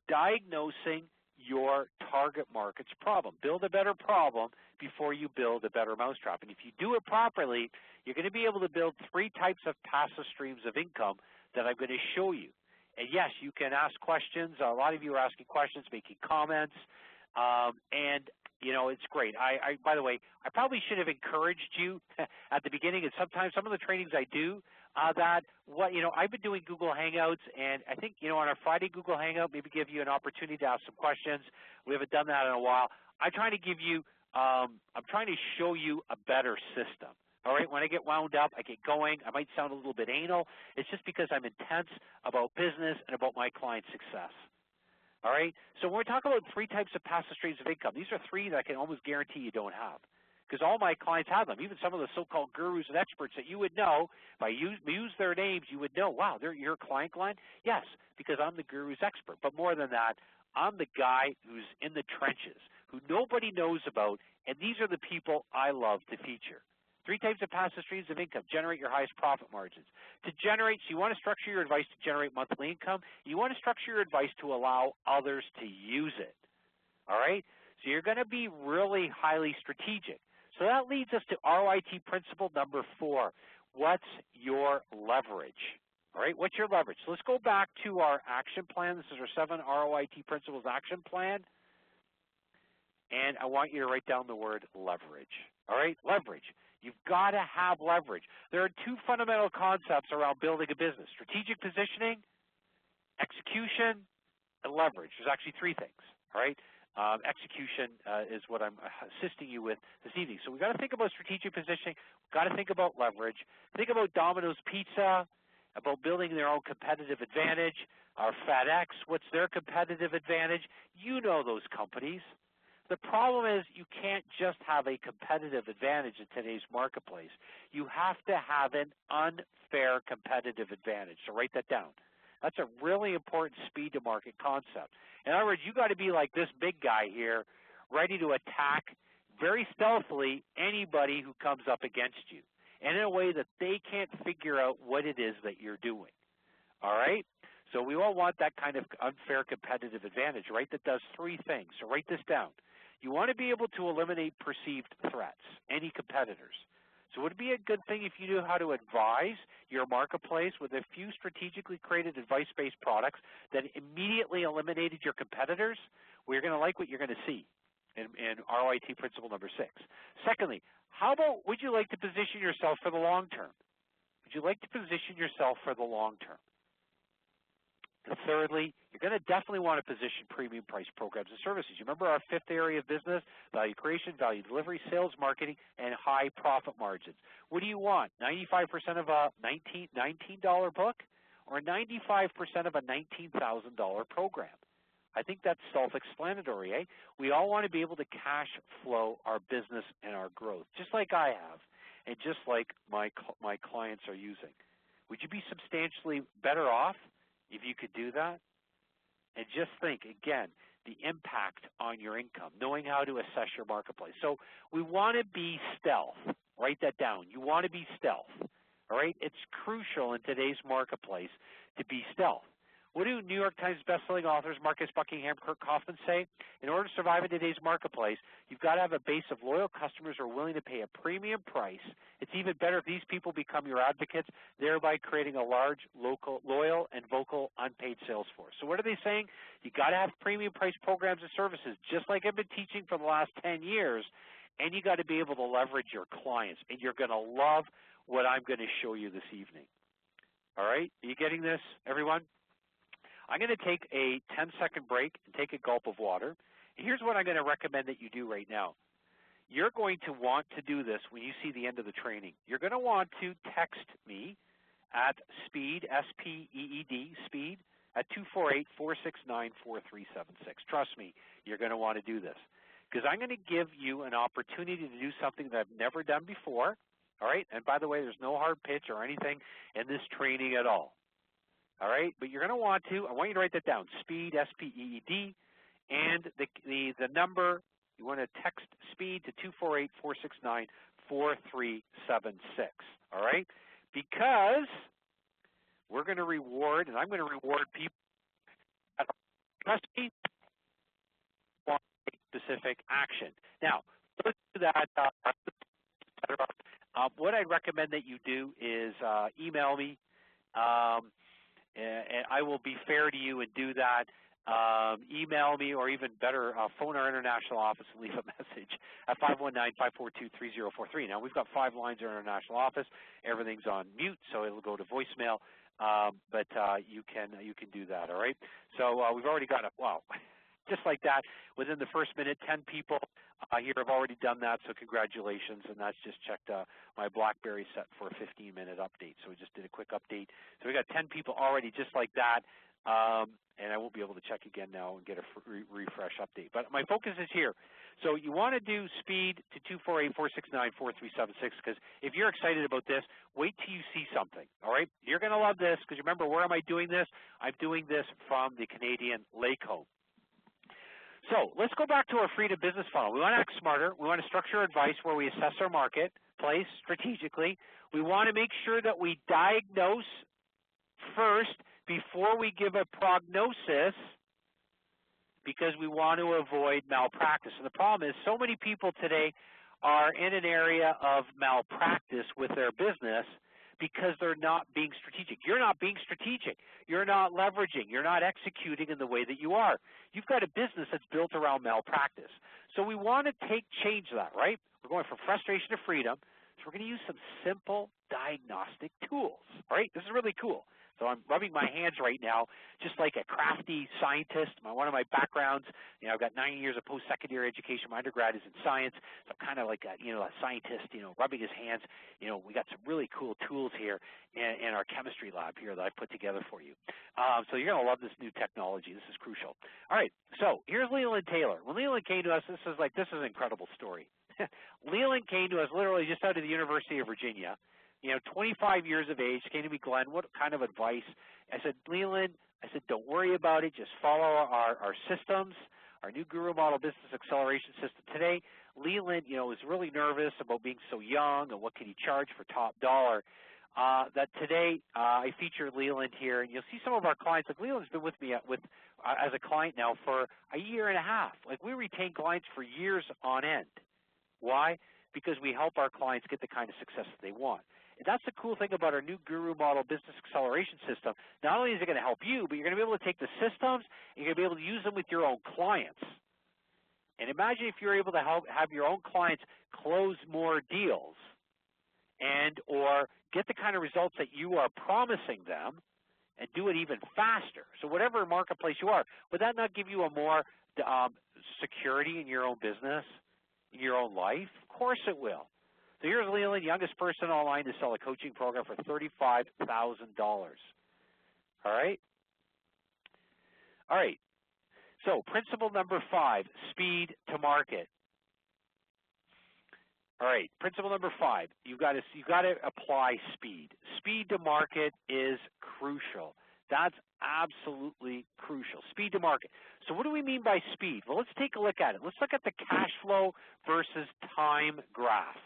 [SPEAKER 2] diagnosing your target market's problem. Build a better problem before you build a better mousetrap. And if you do it properly, you're going to be able to build 3 types of passive streams of income that I'm going to show you. And yes, you can ask questions. A lot of you are asking questions, making comments, and it's great. By the way, I probably should have encouraged you at the beginning, and sometimes some of the trainings I do, I've been doing Google Hangouts, and I think, on our Friday Google Hangout, maybe give you an opportunity to ask some questions. We haven't done that in a while. I'm trying to show you a better system. All right, when I get wound up, I get going. I might sound a little bit anal. It's just because I'm intense about business and about my client success. All right, so when we talk about 3 types of passive streams of income, these are 3 that I can almost guarantee you don't have, because all my clients have them. Even some of the so-called gurus and experts that you would know, if I use their names, you would know, wow, they're your client, Glenn? Yes, because I'm the guru's expert. But more than that, I'm the guy who's in the trenches, who nobody knows about, and these are the people I love to feature. 3 types of passive streams of income. Generate your highest profit margins. So you want to structure your advice to generate monthly income. You want to structure your advice to allow others to use it. All right? So you're going to be really highly strategic. So that leads us to ROIT principle number 4. What's your leverage? All right, what's your leverage? So let's go back to our action plan. This is our 7 ROIT principles action plan. And I want you to write down the word leverage. All right, leverage. You've got to have leverage. There are 2 fundamental concepts around building a business: strategic positioning, execution, and leverage. There's actually 3 things. All right. Execution is what I'm assisting you with this evening. So we've got to think about strategic positioning. We've got to think about leverage. Think about Domino's Pizza, about building their own competitive advantage. Our FedEx, what's their competitive advantage? You know those companies. The problem is you can't just have a competitive advantage in today's marketplace. You have to have an unfair competitive advantage. So write that down. That's a really important speed to market concept. In other words, you got to be like this big guy here, ready to attack very stealthily anybody who comes up against you, and in a way that they can't figure out what it is that you're doing. All right? So we all want that kind of unfair competitive advantage, right, that does three things. So write this down. You want to be able to eliminate perceived threats, any competitors. So would it be a good thing if you knew how to advise your marketplace with a few strategically created advice-based products that immediately eliminated your competitors? Well, you're going to like what you're going to see in ROIT principle number 6. Secondly, how about would you like to position yourself for the long term? Would you like to position yourself for the long term? And thirdly, you're going to definitely want to position premium price programs and services. You remember our 5th area of business, value creation, value delivery, sales, marketing, and high profit margins. What do you want, 95% of a $19 book or 95% of a $19,000 program? I think that's self-explanatory, eh? We all want to be able to cash flow our business and our growth, just like I have and just like my clients are using. Would you be substantially better off if you could do that? And just think, again, the impact on your income, knowing how to assess your marketplace. So we want to be stealth. Write that down. You want to be stealth. All right? It's crucial in today's marketplace to be stealth. What do New York Times bestselling authors Marcus Buckingham, Kurt Kaufman say? In order to survive in today's marketplace, you've got to have a base of loyal customers who are willing to pay a premium price. It's even better if these people become your advocates, thereby creating a large, loyal, and vocal unpaid sales force. So what are they saying? You've got to have premium price programs and services, just like I've been teaching for the last 10 years, and you got to be able to leverage your clients, and you're going to love what I'm going to show you this evening. All right? Are you getting this, everyone? I'm going to take a 10-second break and take a gulp of water. And here's what I'm going to recommend that you do right now. You're going to want to do this when you see the end of the training. You're going to want to text me at SPEED, S-P-E-E-D, SPEED, at 248-469-4376. Trust me, you're going to want to do this because I'm going to give you an opportunity to do something that I've never done before. All right? And by the way, there's no hard pitch or anything in this training at all. All right, but you're going to want to, I want you to write that down, SPEED, S-P-E-E-D, and the number, you want to text SPEED to 248-469-4376, all right? Because we're going to reward, and I'm going to reward people that trust me, want to take specific action. Now, let's do that. What I'd recommend that you do is email me. And I will be fair to you and do that. Email me, or even better, phone our international office and leave a message at 519-542-3043. Now, we've got 5 lines in our international office. Everything's on mute, so it'll go to voicemail. But you can do that, all right? So we've already got just like that, within the first minute, 10 people here have already done that, so congratulations. And that's just checked my BlackBerry set for a 15-minute update. So we just did a quick update. So we got 10 people already just like that. And I won't be able to check again now and get a refresh update. But my focus is here. So you want to do SPEED to 248-469-4376, because if you're excited about this, wait till you see something, all right? You're going to love this, because remember, where am I doing this? I'm doing this from the Canadian Lake Home. So let's go back to our freedom business funnel. We want to act smarter. We want to structure advice where we assess our marketplace strategically. We want to make sure that we diagnose first before we give a prognosis, because we want to avoid malpractice. And the problem is so many people today are in an area of malpractice with their business because they're not being strategic. You're not being strategic. You're not leveraging. You're not executing in the way that you are. You've got a business that's built around malpractice. So we want to change that, right? We're going from frustration to freedom. So we're going to use some simple diagnostic tools, all right? This is really cool. So I'm rubbing my hands right now, just like a crafty scientist. One of my backgrounds, I've got 9 years of post-secondary education. My undergrad is in science, so I'm kind of like a scientist, rubbing his hands. We got some really cool tools here in our chemistry lab here that I've put together for you. So you're going to love this new technology. This is crucial. All right, so here's Leland Taylor. When Leland came to us, this is an incredible story. Leland came to us literally just out of the University of Virginia. 25 years of age, came to me, Glenn, what kind of advice? I said, Leland, don't worry about it. Just follow our systems, our new Guru Model Business Acceleration System. Today, Leland, was really nervous about being so young and what can he charge for top dollar. That today, I featured Leland here, and you'll see some of our clients. Like Leland's been with me as a client now for a year and a half. Like we retain clients for years on end. Why? Because we help our clients get the kind of success that they want. And that's the cool thing about our new Guru Model Business Acceleration System. Not only is it going to help you, but you're going to be able to take the systems and you're going to be able to use them with your own clients. And imagine if you're able to have your own clients close more deals and or get the kind of results that you are promising them and do it even faster. So whatever marketplace you are, would that not give you a more security in your own business, in your own life? Of course it will. So here's Leland, youngest person online to sell a coaching program for $35,000. All right? All right. So principle number 5, speed to market. All right, principle number 5, you've got to apply speed. Speed to market is crucial. That's absolutely crucial. Speed to market. So what do we mean by speed? Well, let's take a look at it. Let's look at the cash flow versus time graph.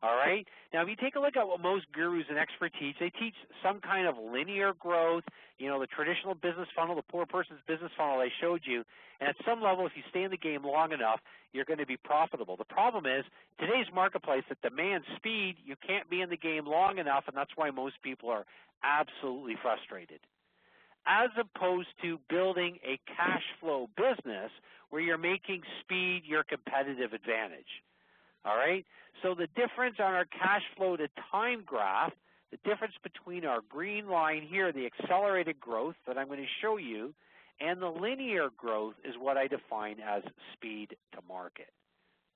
[SPEAKER 2] All right? Now, if you take a look at what most gurus and experts teach, they teach some kind of linear growth, the traditional business funnel, the poor person's business funnel I showed you. And at some level, if you stay in the game long enough, you're going to be profitable. The problem is, today's marketplace that demands speed, you can't be in the game long enough, and that's why most people are absolutely frustrated. As opposed to building a cash flow business where you're making speed your competitive advantage. All right? So the difference on our cash flow to time graph, the difference between our green line here, the accelerated growth that I'm going to show you, and the linear growth is what I define as speed to market.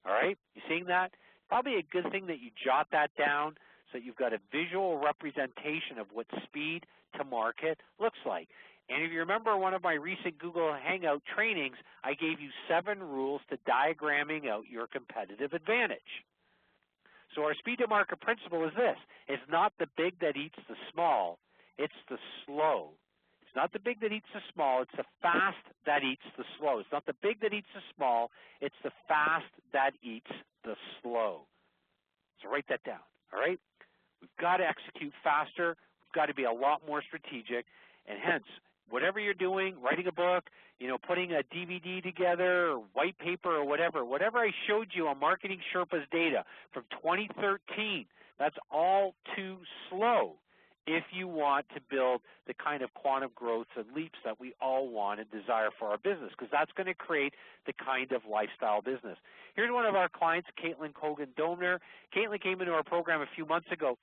[SPEAKER 2] All right? You seeing that? Probably a good thing that you jot that down so that you've got a visual representation of what speed to market looks like. And if you remember one of my recent Google Hangout trainings, I gave you 7 rules to diagramming out your competitive advantage. So our speed to market principle is this. It's not the big that eats the small, it's the slow. It's not the big that eats the small, it's the fast that eats the slow. It's not the big that eats the small, it's the fast that eats the slow. So write that down, all right? We've got to execute faster, we've got to be a lot more strategic, and hence, whatever you're doing, writing a book, putting a DVD together, or white paper or whatever I showed you on Marketing Sherpa's data from 2013, that's all too slow if you want to build the kind of quantum growth and leaps that we all want and desire for our business, because that's going to create the kind of lifestyle business. Here's one of our clients, Caitlin Kogan-Domner. Caitlin came into our program a few months ago.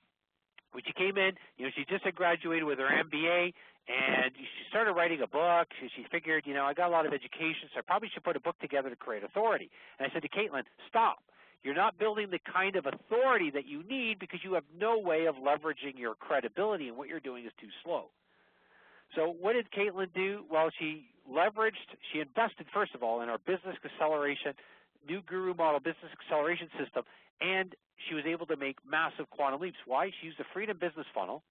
[SPEAKER 2] When she came in, she just had graduated with her MBA, and she started writing a book. She figured, I got a lot of education, so I probably should put a book together to create authority. And I said to Caitlin, stop. You're not building the kind of authority that you need because you have no way of leveraging your credibility, and what you're doing is too slow. So what did Caitlin do? Well, she invested, first of all, in our business acceleration, new Guru Model Business Acceleration System, and she was able to make massive quantum leaps. Why? She used a Freedom Business Funnel,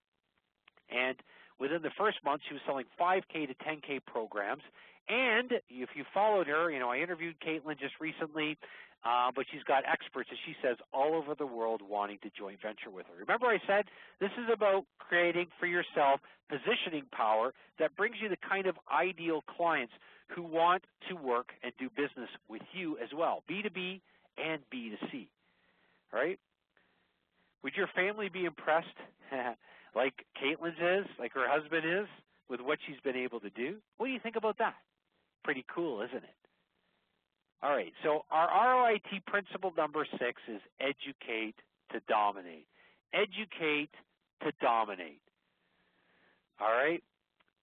[SPEAKER 2] and within the first month, she was selling 5K to 10K programs. And if you followed her, I interviewed Caitlin just recently, but she's got experts, as she says, all over the world wanting to joint venture with her. Remember I said this is about creating for yourself positioning power that brings you the kind of ideal clients who want to work and do business with you as well, B2B and B2C. All right? Would your family be impressed like Caitlin's is, like her husband is, with what she's been able to do? What do you think about that? Pretty cool, isn't it? All right, so our ROIT principle number 6 is educate to dominate. Educate to dominate. All right?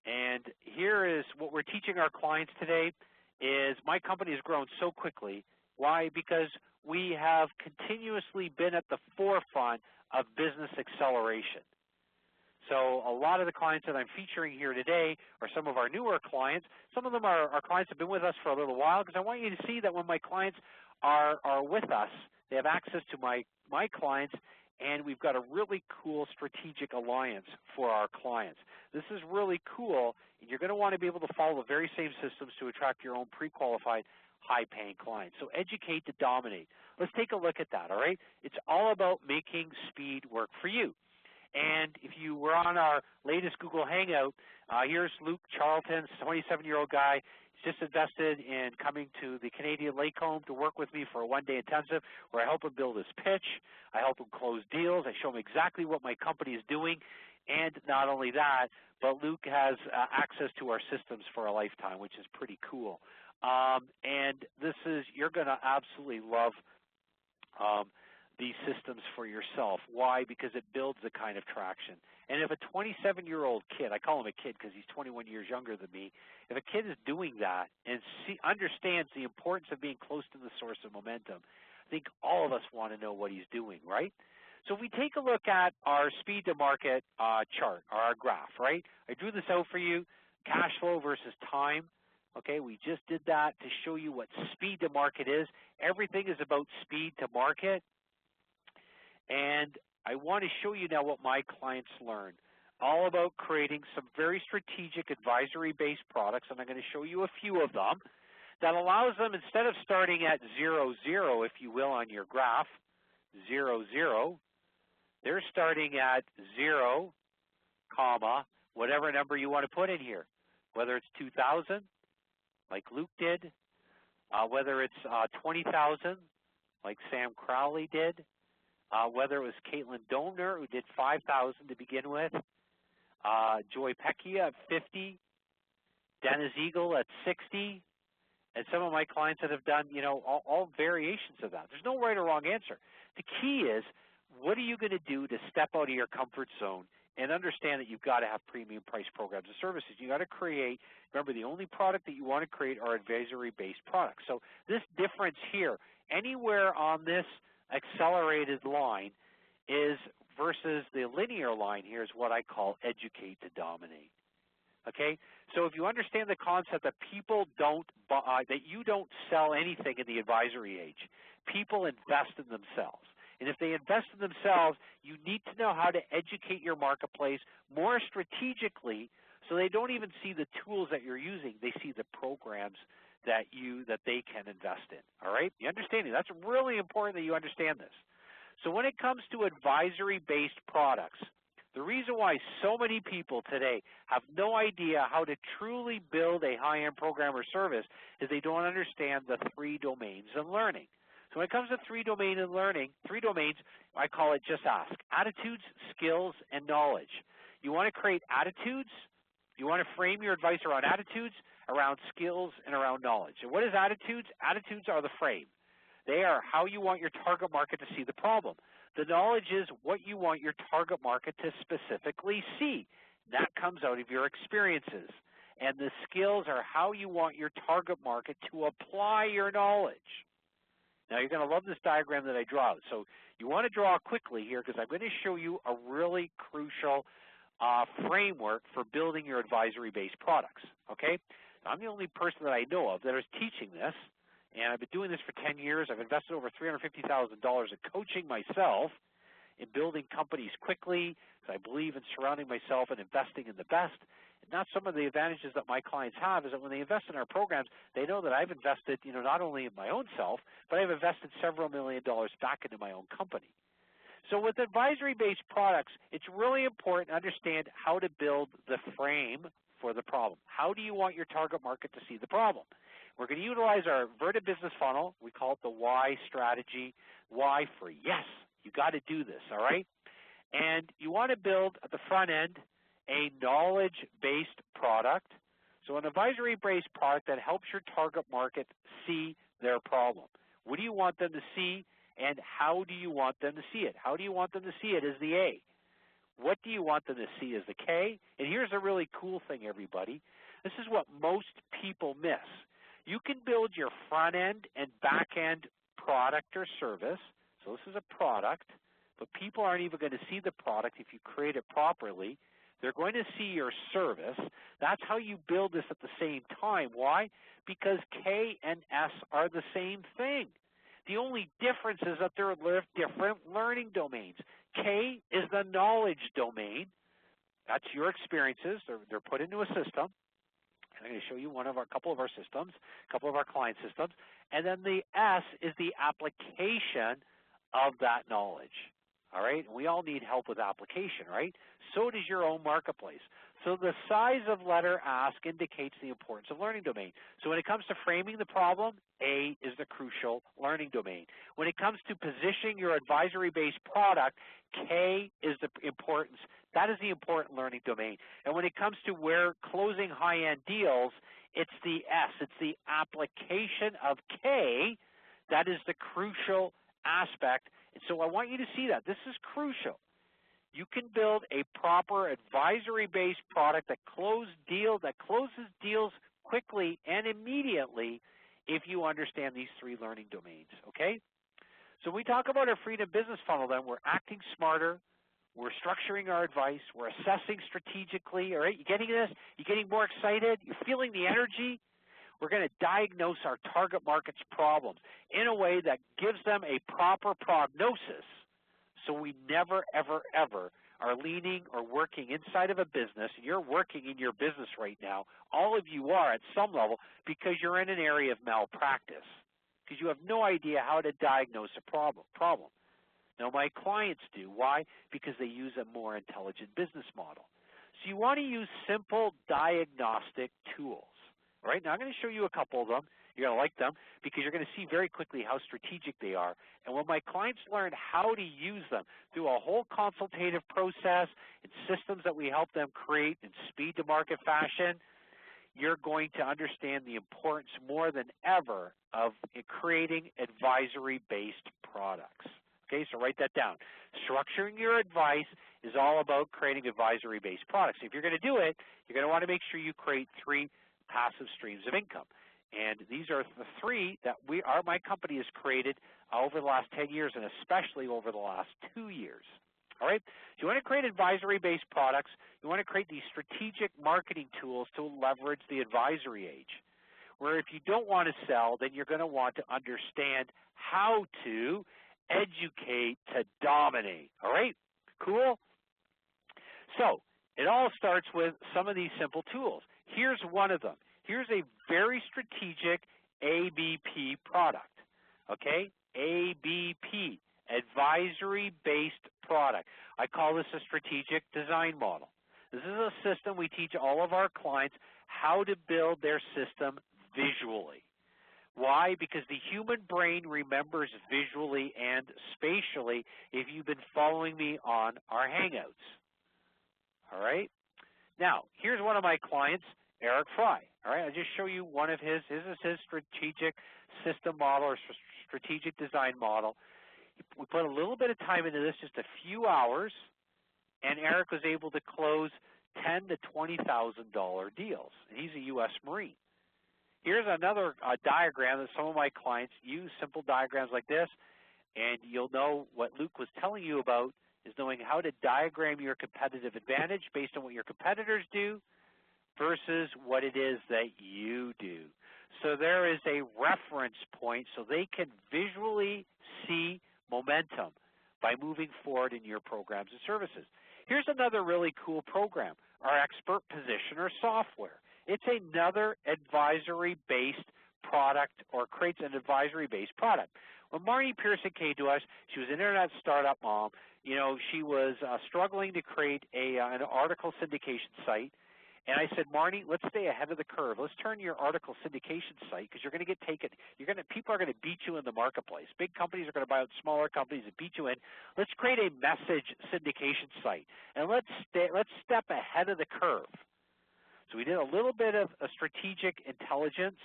[SPEAKER 2] And here is what we're teaching our clients today is my company has grown so quickly. Why? Because we have continuously been at the forefront of business acceleration. So a lot of the clients that I'm featuring here today are some of our newer clients. Some of them are clients that have been with us for a little while, because I want you to see that when my clients are with us, they have access to my clients, and we've got a really cool strategic alliance for our clients. This is really cool, and you're going to want to be able to follow the very same systems to attract your own pre-qualified, high-paying clients. So educate to dominate. Let's take a look at that, all right? It's all about making speed work for you. And if you were on our latest Google Hangout, here's Luke Charlton, 27-year-old guy. He's just invested in coming to the Canadian Lake Home to work with me for a one-day intensive where I help him build his pitch, I help him close deals, I show him exactly what my company is doing, and not only that, but Luke has access to our systems for a lifetime, which is pretty cool. And this is, you're going to absolutely love these systems for yourself. Why? Because it builds the kind of traction. And if a 27-year-old kid, I call him a kid because he's 21 years younger than me, if a kid is doing that and understands the importance of being close to the source of momentum, I think all of us want to know what he's doing, right? So if we take a look at our speed to market chart, or our graph, right? I drew this out for you, cash flow versus time. Okay, we just did that to show you what speed to market is. Everything is about speed to market. And I want to show you now what my clients learn, all about creating some very strategic advisory-based products, and I'm going to show you a few of them, that allows them, instead of starting at 0, 0, if you will, on your graph, 0, 0, they're starting at 0, comma, whatever number you want to put in here, whether it's 2,000, like Luke did, whether it's 20,000, like Sam Crowley did, whether it was Caitlin Domner, who did 5,000 to begin with, Joy Pecchia at 50, Dennis Eagle at 60, and some of my clients that have done, you know, all variations of that. There's no right or wrong answer. The key is, what are you going to do to step out of your comfort zone and understand that you've got to have premium price programs and services? You got to create, remember, the only product that you want to create are advisory-based products. So this difference here, anywhere on this accelerated line is versus the linear line here is what I call educate to dominate. Okay, so if you understand the concept that people don't buy, that you don't sell anything in the advisory age, people invest in themselves. And if they invest in themselves, you need to know how to educate your marketplace more strategically, so they don't even see the tools that you're using, they see the programs that they can invest in. All right, you understand it? That's really important that you understand this. So when it comes to advisory-based products, the reason why so many people today have no idea how to truly build a high-end program or service is they don't understand the 3 domains in learning. So when it comes to 3 domains in learning, 3 domains, I call it just ask: attitudes, skills, and knowledge. You want to create attitudes. You want to frame your advice around attitudes, around skills, and around knowledge. And what is attitudes? Attitudes are the frame. They are how you want your target market to see the problem. The knowledge is what you want your target market to specifically see. That comes out of your experiences. And the skills are how you want your target market to apply your knowledge. Now, you're going to love this diagram that I draw. So you want to draw quickly here, because I'm going to show you a really crucial framework for building your advisory-based products. Okay? I'm the only person that I know of that is teaching this, and I've been doing this for 10 years. I've invested over $350,000 in coaching myself in building companies quickly, because I believe in surrounding myself and investing in the best. And that's some of the advantages that my clients have, is that when they invest in our programs, they know that I've invested, you know, not only in my own self, but I've invested several $1 million back into my own company. So with advisory-based products, it's really important to understand how to build the frame for the problem. How do you want your target market to see the problem? We're going to utilize our Verta business funnel. We call it the why strategy. Why for yes, you got to do this, all right? And you want to build at the front end a knowledge-based product. So an advisory-based product that helps your target market see their problem. What do you want them to see, and how do you want them to see it? How do you want them to see it is the A. What do you want them to see as the K? And here's a really cool thing, everybody. This is what most people miss. You can build your front-end and back-end product or service. So this is a product, but people aren't even going to see the product if you create it properly. They're going to see your service. That's how you build this at the same time. Why? Because K and S are the same thing. The only difference is that they're different learning domains. K is the knowledge domain. That's your experiences. They're put into a system. I'm going to show you a couple of our systems, a couple of our client systems. And then the S is the application of that knowledge. All right? We all need help with application, right? So does your own marketplace. So the size of letter ask indicates the importance of learning domain. So when it comes to framing the problem, A is the crucial learning domain. When it comes to positioning your advisory-based product, K is the importance. That is the important learning domain. And when it comes to where closing high-end deals, it's the S. It's the application of K that is the crucial aspect. And so I want you to see that. This is crucial. You can build a proper advisory-based product that closes deals quickly and immediately if you understand these three learning domains, okay? So when we talk about our freedom business funnel, then we're acting smarter, we're structuring our advice, we're assessing strategically, all right? You getting this? You getting more excited? You're feeling the energy? We're going to diagnose our target market's problems in a way that gives them a proper prognosis, so we never, ever, ever are leaning or working inside of a business. You're working in your business right now. All of you are at some level because you're in an area of malpractice, because you have no idea how to diagnose a problem. Now, my clients do. Why? Because they use a more intelligent business model. So you want to use simple diagnostic tools. All right, now I'm going to show you a couple of them. You're going to like them because you're going to see very quickly how strategic they are. And when my clients learn how to use them through a whole consultative process and systems that we help them create in speed to market fashion, you're going to understand the importance more than ever of creating advisory-based products. Okay, so write that down. Structuring your advice is all about creating advisory-based products. If you're going to do it, you're going to want to make sure you create three passive streams of income. And these are the three that my company has created over the last 10 years and especially over the last 2 years. All right? So you want to create advisory-based products. You want to create these strategic marketing tools to leverage the advisory age, where if you don't want to sell, then you're going to want to understand how to educate to dominate. All right? Cool? So it all starts with some of these simple tools. Here's one of them. Here's a very strategic ABP product, okay? ABP, advisory-based product. I call this a strategic design model. This is a system we teach all of our clients how to build their system visually. Why? Because the human brain remembers visually and spatially if you've been following me on our Hangouts. All right? Now, here's one of my clients, Eric Fry. All right, I'll just show you one of his. This is his strategic system model or strategic design model. We put a little bit of time into this, just a few hours, and Eric was able to close $10,000 to $20,000 deals. And he's a U.S. Marine. Here's another diagram that some of my clients use, simple diagrams like this, and you'll know what Luke was telling you about is knowing how to diagram your competitive advantage based on what your competitors do versus what it is that you do. So there is a reference point so they can visually see momentum by moving forward in your programs and services. Here's another really cool program, our Expert Positioner software. It's another advisory-based product or creates an advisory-based product. When Marnie Pearson came to us, she was an internet startup mom. You know, she was struggling to create an article syndication site. And I said, Marnie, let's stay ahead of the curve. Let's turn your article syndication site because you're going to get taken. People are going to beat you in the marketplace. Big companies are going to buy out smaller companies and beat you in. Let's create a message syndication site, and let's step ahead of the curve. So we did a little bit of a strategic intelligence.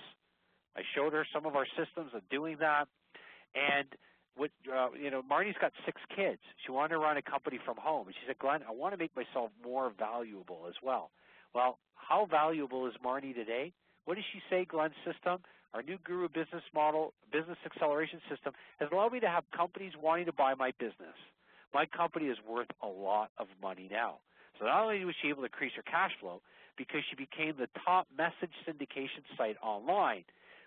[SPEAKER 2] I showed her some of our systems of doing that, and
[SPEAKER 3] Marnie's got 6 kids. She wanted to run a company from home. And she said, Glenn, I want to make myself more valuable as well. Well, how valuable is Marnie today? What does she say, Glenn's system? Our new Guru business model, business acceleration system, has allowed me to have companies wanting to buy my business. My company is worth a lot of money now. So not only was she able to increase her cash flow because she became the top message syndication site online,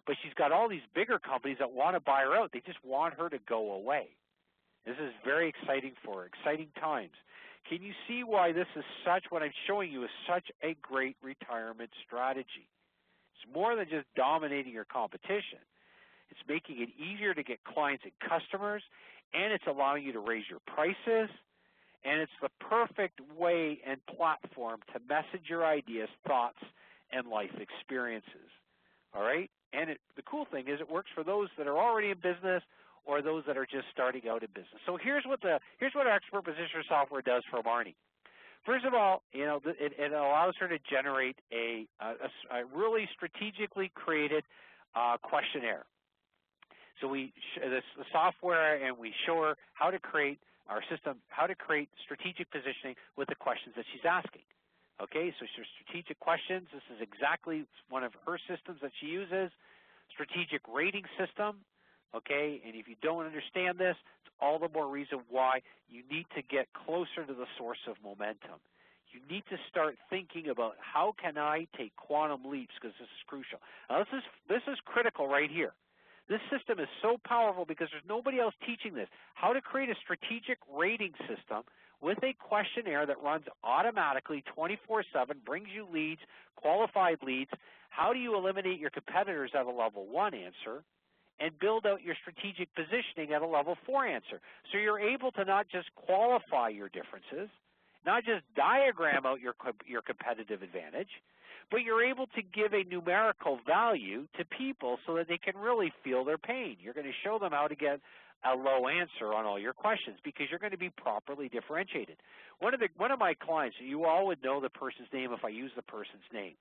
[SPEAKER 3] but she's got all these bigger companies that want to buy her out. They just want her to go away. This is very exciting for her, exciting times. Can you see why this is what I'm showing you is such a great retirement strategy? It's more than just dominating your competition. It's making it easier to get clients and customers, and it's allowing you to raise your prices, and it's the perfect way and platform to message your ideas, thoughts, and life experiences. All right? And the cool thing is it works for those that are already in business or those that are just starting out in business. So here's what our expert positioner software does for Marnie. First of all, it allows her to generate a really strategically created questionnaire. So the software, and we show her how to create our system, how to create strategic positioning with the questions that she's asking. Okay, so strategic questions. This is exactly one of her systems that she uses. Strategic rating system. Okay, and if you don't understand this, it's all the more reason why you need to get closer to the source of momentum. You need to start thinking about how can I take quantum leaps, because this is crucial. Now, this is critical right here. This system is so powerful because there's nobody else teaching this. How to create a strategic rating system with a questionnaire that runs automatically 24/7, brings you leads, qualified leads. How do you eliminate your competitors at a level 1 answer and build out your strategic positioning at a level 4 answer? So you're able to not just qualify your differences, not just diagram out your competitive advantage, but you're able to give a numerical value to people so that they can really feel their pain. You're going to show them how to get a low answer on all your questions because you're going to be properly differentiated. One of my clients, you all would know the person's name if I use the person's name.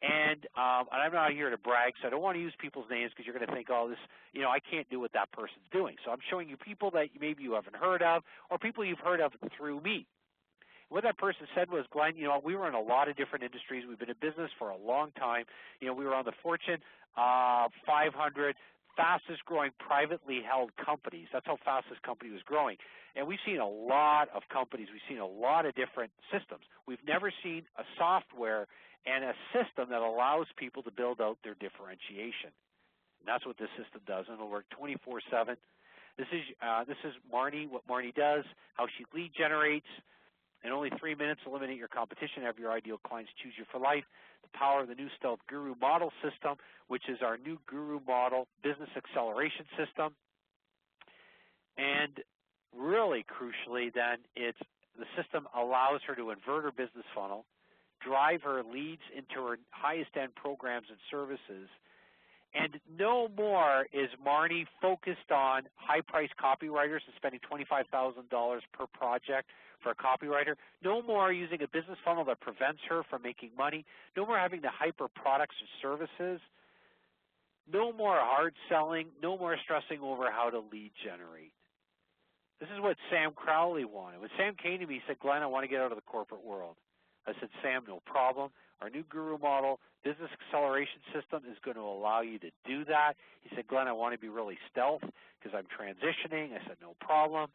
[SPEAKER 3] And I'm not here to brag, so I don't want to use people's names because you're going to think, oh, this, I can't do what that person's doing. So I'm showing you people that maybe you haven't heard of or people you've heard of through me. What that person said was, Glenn, we were in a lot of different industries. We've been in business for a long time. We were on the Fortune 500, fastest growing privately held companies. That's how fast this company was growing. And we've seen a lot of companies. We've seen a lot of different systems. We've never seen a software and a system that allows people to build out their differentiation. And that's what this system does, and it'll work 24/7. This is Marnie, what Marnie does, how she lead generates. In only 3 minutes, eliminate your competition, have your ideal clients choose you for life. The power of the new Stealth Guru model system, which is our new Guru model business acceleration system. And really crucially then, the system allows her to invert her business funnel, drive her leads into her highest end programs and services. And no more is Marnie focused on high-priced copywriters and spending $25,000 per project for a copywriter. No more using a business funnel that prevents her from making money. No more having to hype her products and services. No more hard selling. No more stressing over how to lead generate. This is what Sam Crowley wanted. When Sam came to me, he said, Glenn, I want to get out of the corporate world. I said, Sam, no problem. Our new Guru model business acceleration system is going to allow you to do that. He said, Glenn, I want to be really stealth because I'm transitioning. I said, no problem.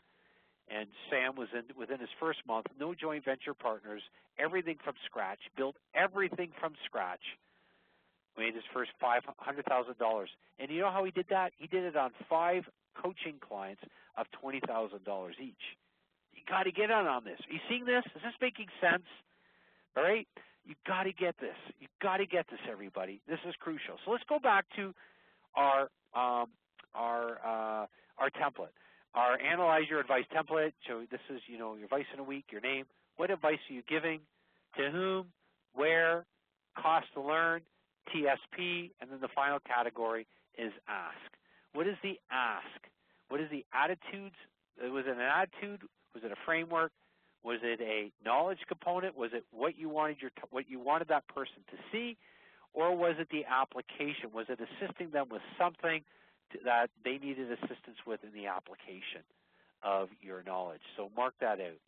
[SPEAKER 3] And Sam was within his first month, no joint venture partners, everything from scratch, built everything from scratch, made his first $500,000. And you know how he did that? He did it on 5 coaching clients of $20,000 each. You got to get on this. Are you seeing this? Is this making sense? All right? You've got to get this. You've got to get this, everybody. This is crucial. So let's go back to our template, our Analyze Your Advice template. So this is, your advice in a week, your name. What advice are you giving? To whom? Where? Cost to learn? TSP? And then the final category is ask. What is the ask? What is the attitudes? Was it an attitude? Was it a framework? Was it a knowledge component? Was it what you wanted that person to see? Or was it the application? Was it assisting them with something that they needed assistance with in the application of your knowledge. So mark that out.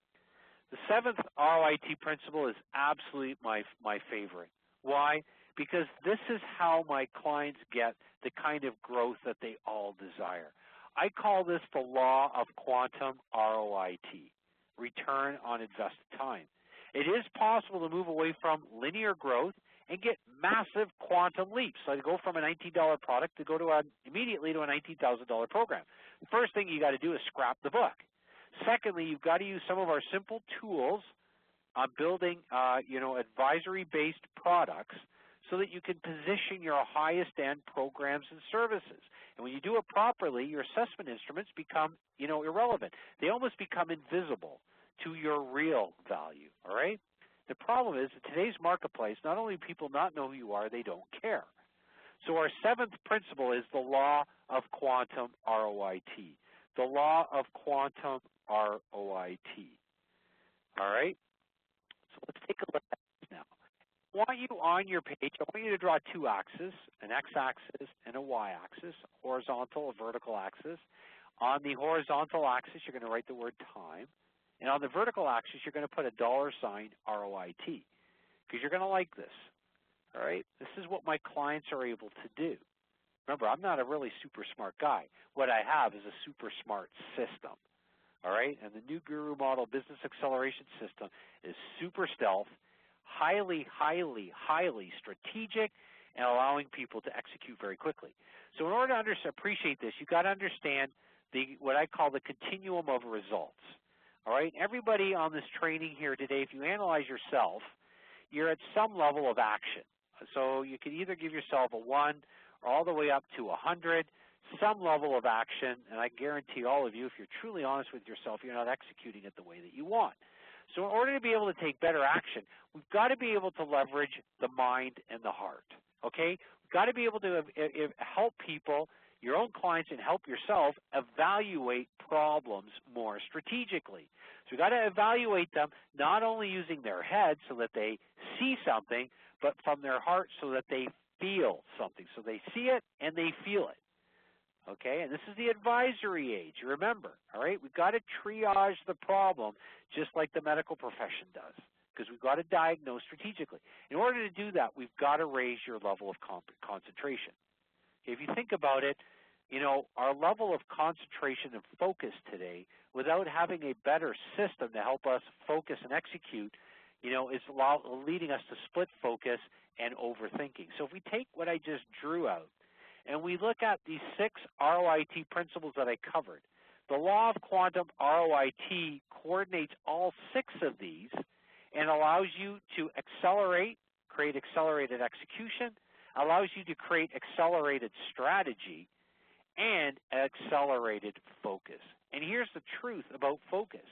[SPEAKER 3] The seventh ROIT principle is absolutely my favorite. Why? Because this is how my clients get the kind of growth that they all desire. I call this the law of quantum ROIT, return on invested time. It is possible to move away from linear growth and get massive quantum leaps. So to go from a $19 product to go to immediately to a $19,000 program. The first thing you got to do is scrap the book. Secondly, you've got to use some of our simple tools on building, advisory-based products so that you can position your highest-end programs and services. And when you do it properly, your assessment instruments become, irrelevant. They almost become invisible to your real value, all right? The problem is, in today's marketplace, not only do people not know who you are, they don't care. So our seventh principle is the law of quantum ROIT. The law of quantum ROIT. All right? So let's take a look at this now. I want you on your page, I want you to draw two axes, an x-axis and a y-axis, horizontal or vertical axis. On the horizontal axis, you're going to write the word time. And on the vertical axis, you're going to put a $sign ROIT because you're going to like this. All right? This is what my clients are able to do. Remember, I'm not a really super smart guy. What I have is a super smart system. All right? And the new Guru Model Business Acceleration System is super stealth, highly, highly, highly strategic, and allowing people to execute very quickly. So in order to appreciate this, you've got to understand what I call the continuum of results. All right? Everybody on this training here today, if you analyze yourself, you're at some level of action. So you can either give yourself a 1 or all the way up to 100, some level of action, and I guarantee all of you, if you're truly honest with yourself, you're not executing it the way that you want. So in order to be able to take better action, we've got to be able to leverage the mind and the heart, okay? We've got to be able to help people, your own clients, and help yourself evaluate problems more strategically. So we've got to evaluate them not only using their head so that they see something, but from their heart so that they feel something. So they see it and they feel it. Okay, and this is the advisory age, remember, all right? We've got to triage the problem just like the medical profession does because we've got to diagnose strategically. In order to do that, we've got to raise your level of concentration. If you think about it, our level of concentration and focus today, without having a better system to help us focus and execute, is leading us to split focus and overthinking. So if we take what I just drew out, and we look at these 6 ROIT principles that I covered, the law of quantum ROIT coordinates all 6 of these and allows you to create accelerated execution, allows you to create accelerated strategy, and accelerated focus. And here's the truth about focus.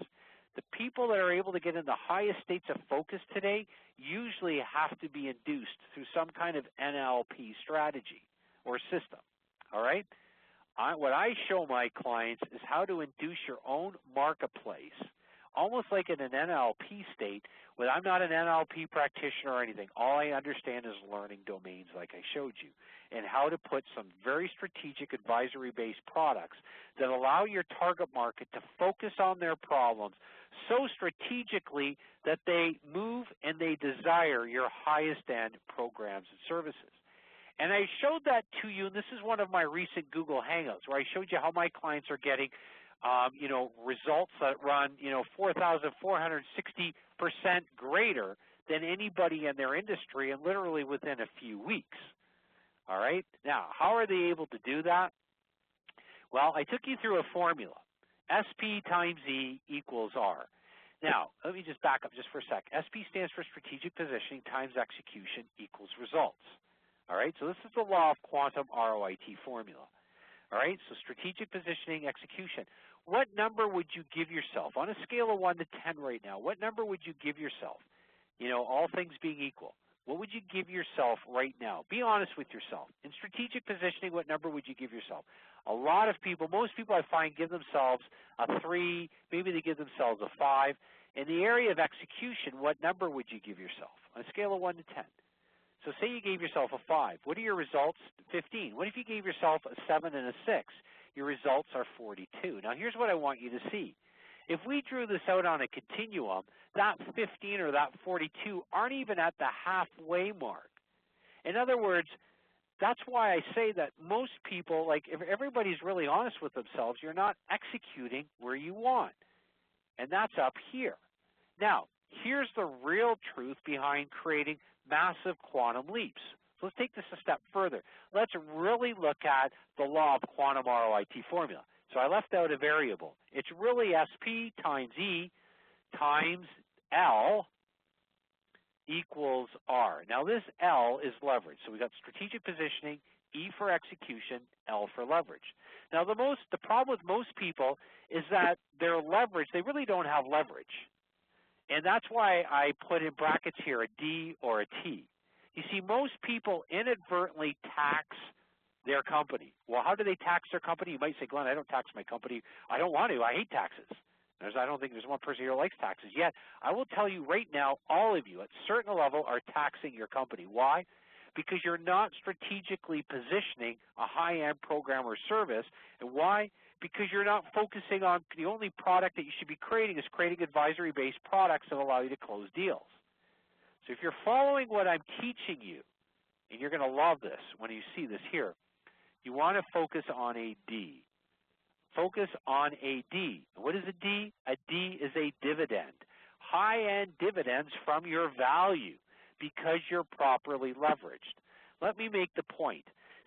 [SPEAKER 3] The people that are able to get in the highest states of focus today usually have to be induced through some kind of NLP strategy or system, all right? What I show my clients is how to induce your own marketplace, almost like in an NLP state, where I'm not an NLP practitioner or anything. All I understand is learning domains like I showed you, and how to put some very strategic advisory-based products that allow your target market to focus on their problems so strategically that they move and they desire your highest-end programs and services. And I showed that to you, and this is one of my recent Google Hangouts, where I showed you how my clients are getting, results that run, 4,460% greater than anybody in their industry, and literally within a few weeks. All right? Now, how are they able to do that? Well, I took you through a formula. SP times E equals R. Now, let me just back up just for a sec. SP stands for strategic positioning times execution equals results. All right, so this is the law of quantum ROIT formula. All right, so strategic positioning, execution. What number would you give yourself? On a scale of 1 to 10 right now, what number would you give yourself? All things being equal. What would you give yourself right now? Be honest with yourself. In strategic positioning, what number would you give yourself? A lot of people, most people I find, give themselves a 3, maybe they give themselves a 5. In the area of execution, what number would you give yourself? On a scale of 1 to 10. So say you gave yourself a 5. What are your results? 15. What if you gave yourself a 7 and a 6? Your results are 42. Now here's what I want you to see. If we drew this out on a continuum, that 15 or that 42 aren't even at the halfway mark. In other words, that's why I say that most people, like if everybody's really honest with themselves, you're not executing where you want. And that's up here. Now, here's the real truth behind creating massive quantum leaps. So let's take this a step further. Let's really look at the law of quantum ROIT formula. So I left out a variable. It's really SP times E times L equals R. Now this L is leverage. So we got strategic positioning, E for execution, L for leverage. Now the problem with most people is that their leverage, they really don't have leverage. And that's why I put in brackets here a D or a T. You see, most people inadvertently tax their company. Well, how do they tax their company? You might say, Glenn, I don't tax my company. I don't want to. I hate taxes. I don't think there's one person here who likes taxes. Yet, I will tell you right now, all of you at a certain level are taxing your company. Why? Because you're not strategically positioning a high-end program or service. And why? Because you're not focusing on the only product that you should be creating is creating advisory-based products that allow you to close deals. So if you're following what I'm teaching you, and you're going to love this when you see this here, you want to focus on a D. Focus on a D. What is a D? A D is a dividend. High-end dividends from your value because you're properly leveraged. Let me make the point.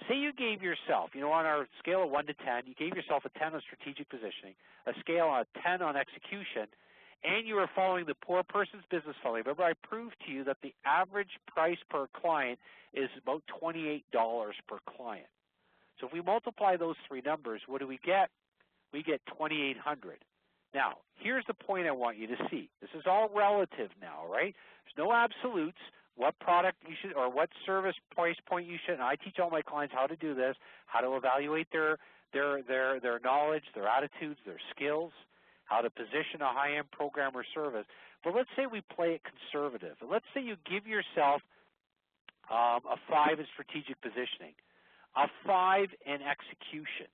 [SPEAKER 3] Say you gave yourself, on our scale of 1 to 10, you gave yourself a 10 on strategic positioning, a scale of 10 on execution, and you were following the poor person's business folly. Remember, I proved to you that the average price per client is about $28 per client. So if we multiply those three numbers, what do we get? We get 2,800. Now, here's the point I want you to see. This is all relative now, right? There's no absolutes. What product you should, or what service price point you should. And I teach all my clients how to do this, how to evaluate their knowledge, their attitudes, their skills, how to position a high-end program or service. But let's say we play it conservative. Let's say you give yourself a 5 in strategic positioning, a 5 in execution.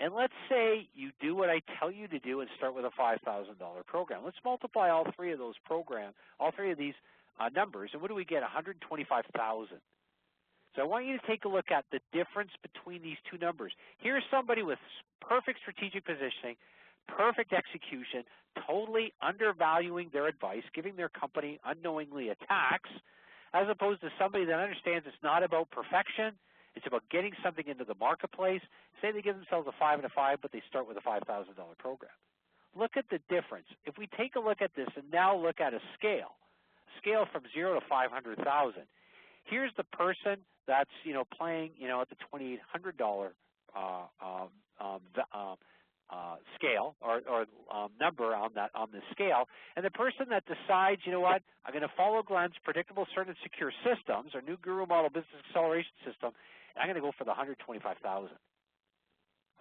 [SPEAKER 3] And let's say you do what I tell you to do and start with a $5,000 program. Let's multiply all three of those programs, all three of these numbers, and what do we get? 125,000. So I want you to take a look at the difference between these two numbers. Here's somebody with perfect strategic positioning, perfect execution, totally undervaluing their advice, giving their company unknowingly a tax, as opposed to somebody that understands it's not about perfection, it's about getting something into the marketplace. Say they give themselves a 5 and a 5, but they start with a $5,000 program. Look at the difference. If we take a look at this and now look at a scale from 0 to 500,000, here's the person that's playing at the $2,800 scale or number on the scale, and the person that decides, what, I'm going to follow Glenn's predictable, certain, secure systems, our new Guru Model Business Acceleration System, and I'm going to go for the 125,000.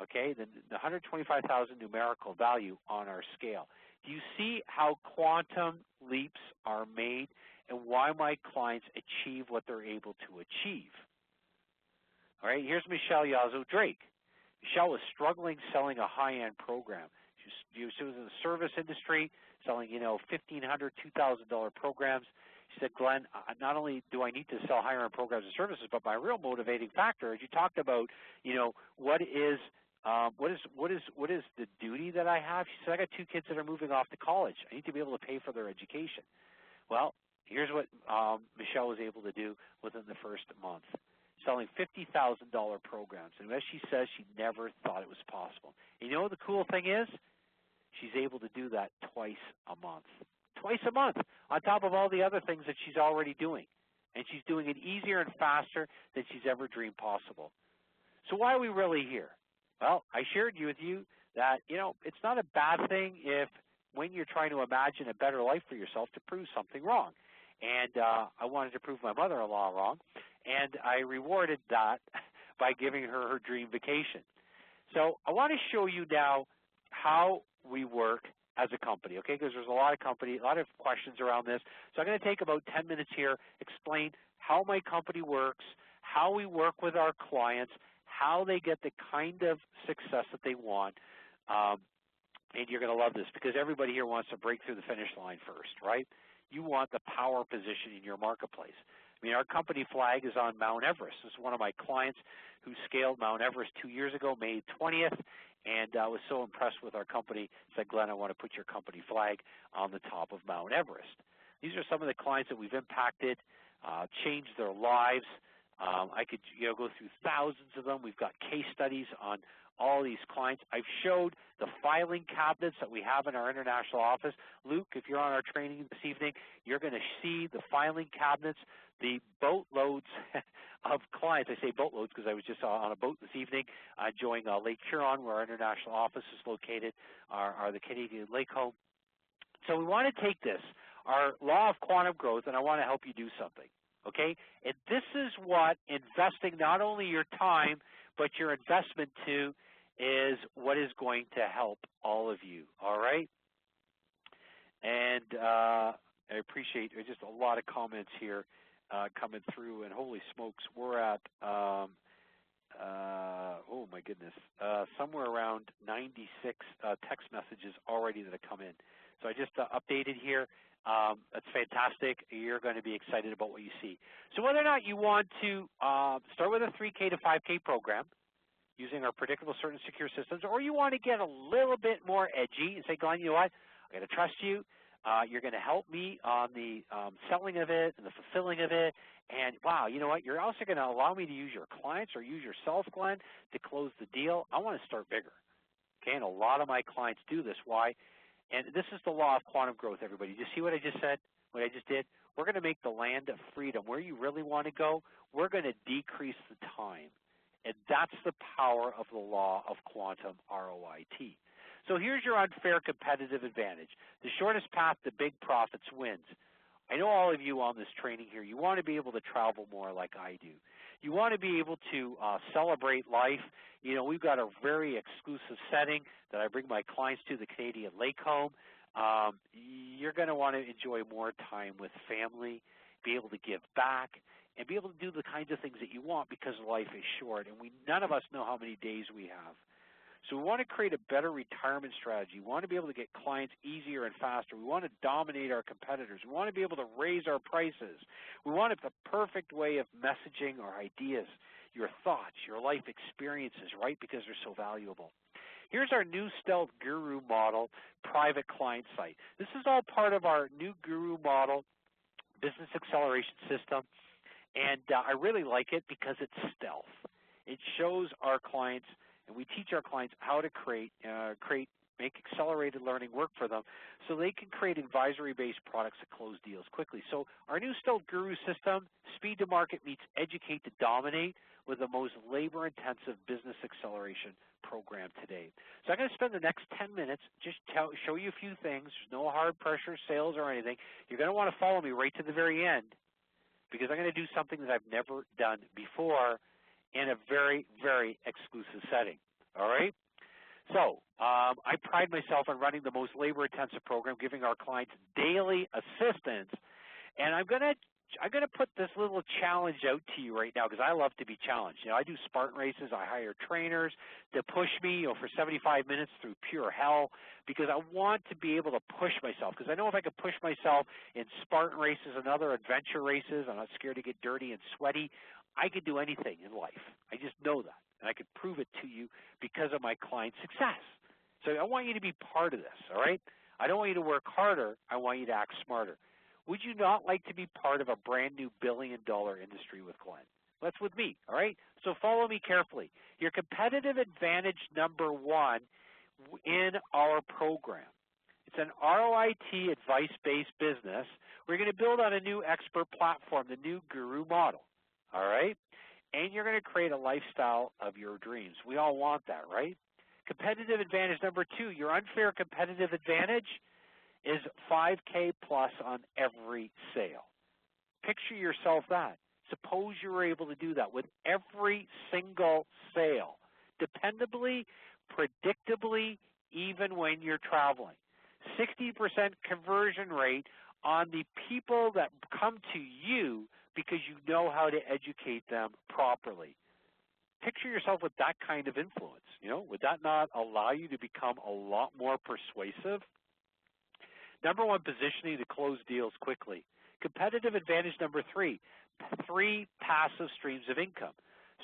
[SPEAKER 3] Okay, the 125,000 numerical value on our scale. Do you see how quantum leaps are made and why my clients achieve what they're able to achieve? All right, here's Michelle Yazoo-Drake. Michelle was struggling selling a high-end program. She was in the service industry selling, $1,500, $2,000 programs. She said, Glenn, not only do I need to sell higher-end programs and services, but my real motivating factor, as you talked about, what is the duty that I have? She said, I got 2 kids that are moving off to college. I need to be able to pay for their education. Well, here's what Michelle was able to do within the first month, selling $50,000 programs. And as she says, she never thought it was possible. And you know what the cool thing is? She's able to do that twice a month. Twice a month, on top of all the other things that she's already doing. And she's doing it easier and faster than she's ever dreamed possible. So why are we really here? Well, I shared with you that, it's not a bad thing if when you're trying to imagine a better life for yourself to prove something wrong. And I wanted to prove my mother-in-law wrong, and I rewarded that by giving her her dream vacation. So I want to show you now how we work as a company, okay? Because there's a lot of questions around this. So I'm going to take about 10 minutes here, explain how my company works, how we work with our clients, how they get the kind of success that they want. And you're going to love this because everybody here wants to break through the finish line first, right? You want the power position in your marketplace. I mean, our company flag is on Mount Everest. This is one of my clients who scaled Mount Everest 2 years ago, May 20th, and I was so impressed with our company, said, Glenn, I want to put your company flag on the top of Mount Everest. These are some of the clients that we've impacted, changed their lives. I could go through thousands of them. We've got case studies on all these clients. I've showed the filing cabinets that we have in our international office. Luke, if you're on our training this evening, you're going to see the filing cabinets, the boatloads of clients. I say boatloads because I was just on a boat this evening enjoying Lake Huron, where our international office is located, are the Canadian Lake home. So we want to take this, our law of quantum growth, and I want to help you do something, okay? And this is what investing not only your time, but your investment too, is what is going to help all of you, all right? And I appreciate there's just a lot of comments here coming through, and holy smokes, we're at, oh my goodness, somewhere around 96 text messages already that have come in. So I just updated here. That's fantastic. You're going to be excited about what you see. So whether or not you want to start with a 3K to 5K program, using our predictable, certain, secure systems, or you want to get a little bit more edgy and say, Glenn, you know what, I'm going to trust you. You're going to help me on the selling of it and the fulfilling of it. And, wow, you know what, you're also going to allow me to use your clients or use yourself, Glenn, to close the deal. I want to start bigger. Okay, and a lot of my clients do this. Why? And this is the law of quantum growth, everybody. Do you see what I just said, what I just did? We're going to make the land of freedom. Where you really want to go, we're going to decrease the time. And that's the power of the law of quantum ROIT. So here's your unfair competitive advantage. The shortest path to big profits wins. I know all of you on this training here, you want to be able to travel more like I do. You want to be able to celebrate life. You know, we've got a very exclusive setting that I bring my clients to, the Canadian Lake home. You're going to want to enjoy more time with family, be able to give back, and be able to do the kinds of things that you want because life is short, and none of us know how many days we have. So we want to create a better retirement strategy. We want to be able to get clients easier and faster. We want to dominate our competitors. We want to be able to raise our prices. We want the perfect way of messaging our ideas, your thoughts, your life experiences, right, because they're so valuable. Here's our new Stealth Guru model private client site. This is all part of our new Guru model business acceleration system. And I really like it because it's stealth. It shows our clients, and we teach our clients how to make accelerated learning work for them so they can create advisory-based products that close deals quickly. So our new Stealth Guru system, speed to market meets educate to dominate, with the most labor-intensive business acceleration program today. So I'm going to spend the next 10 minutes just show you a few things. There's no hard pressure, sales, or anything. You're going to want to follow me right to the very end, because I'm going to do something that I've never done before in a very, very exclusive setting, all right? So I pride myself on running the most labor-intensive program, giving our clients daily assistance, and I'm going to put this little challenge out to you right now because I love to be challenged. You know, I do Spartan races. I hire trainers to push me, for 75 minutes through pure hell because I want to be able to push myself, because I know if I could push myself in Spartan races and other adventure races, I'm not scared to get dirty and sweaty, I could do anything in life. I just know that, and I could prove it to you because of my client success. So I want you to be part of this, all right? I don't want you to work harder. I want you to act smarter. Would you not like to be part of a brand new billion-dollar industry with Glenn? That's with me, all right? So follow me carefully. Your competitive advantage number one in our program. It's an ROIT advice-based business. We're going to build on a new expert platform, the new Guru model, all right? And you're going to create a lifestyle of your dreams. We all want that, right? Competitive advantage number two, your unfair competitive advantage is 5K plus on every sale. Picture yourself that. Suppose you were able to do that with every single sale, dependably, predictably, even when you're traveling. 60% conversion rate on the people that come to you because you know how to educate them properly. Picture yourself with that kind of influence. Would that not allow you to become a lot more persuasive? Number one, positioning to close deals quickly. Competitive advantage number three passive streams of income.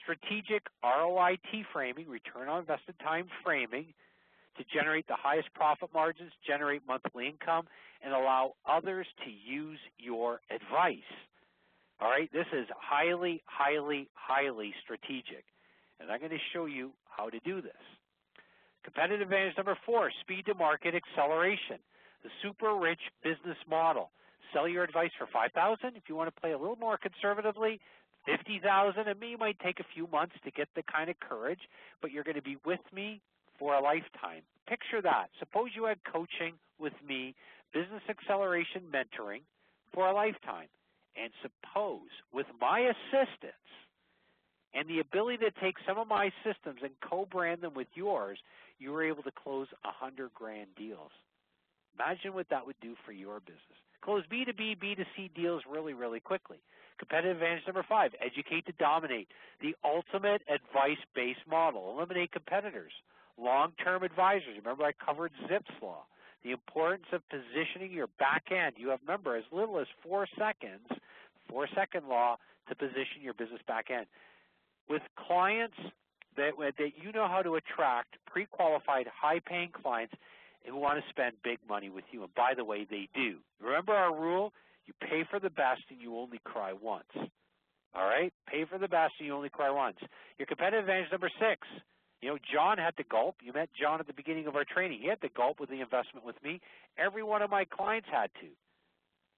[SPEAKER 3] Strategic ROIT framing, return on invested time framing, to generate the highest profit margins, generate monthly income, and allow others to use your advice. All right, this is highly, highly, highly strategic, and I'm going to show you how to do this. Competitive advantage number four, speed to market acceleration. The super rich business model. Sell your advice for $5,000. If you want to play a little more conservatively, $50,000. It might take a few months to get the kind of courage, but you're going to be with me for a lifetime. Picture that. Suppose you had coaching with me, business acceleration mentoring for a lifetime. And suppose with my assistance and the ability to take some of my systems and co-brand them with yours, you were able to close $100,000 deals. Imagine what that would do for your business. Close B2B, B2C deals really, really quickly. Competitive advantage number five, educate to dominate. The ultimate advice-based model. Eliminate competitors. Long-term advisors. Remember I covered Zips law. The importance of positioning your back end. You have, remember, as little as 4 seconds, 4-second law to position your business back end. With clients that you know how to attract pre-qualified, high-paying clients who want to spend big money with you. And by the way, they do. Remember our rule? You pay for the best and you only cry once. All right? Pay for the best and you only cry once. Your competitive advantage number six. John had to gulp. You met John at the beginning of our training. He had to gulp with the investment with me. Every one of my clients had to.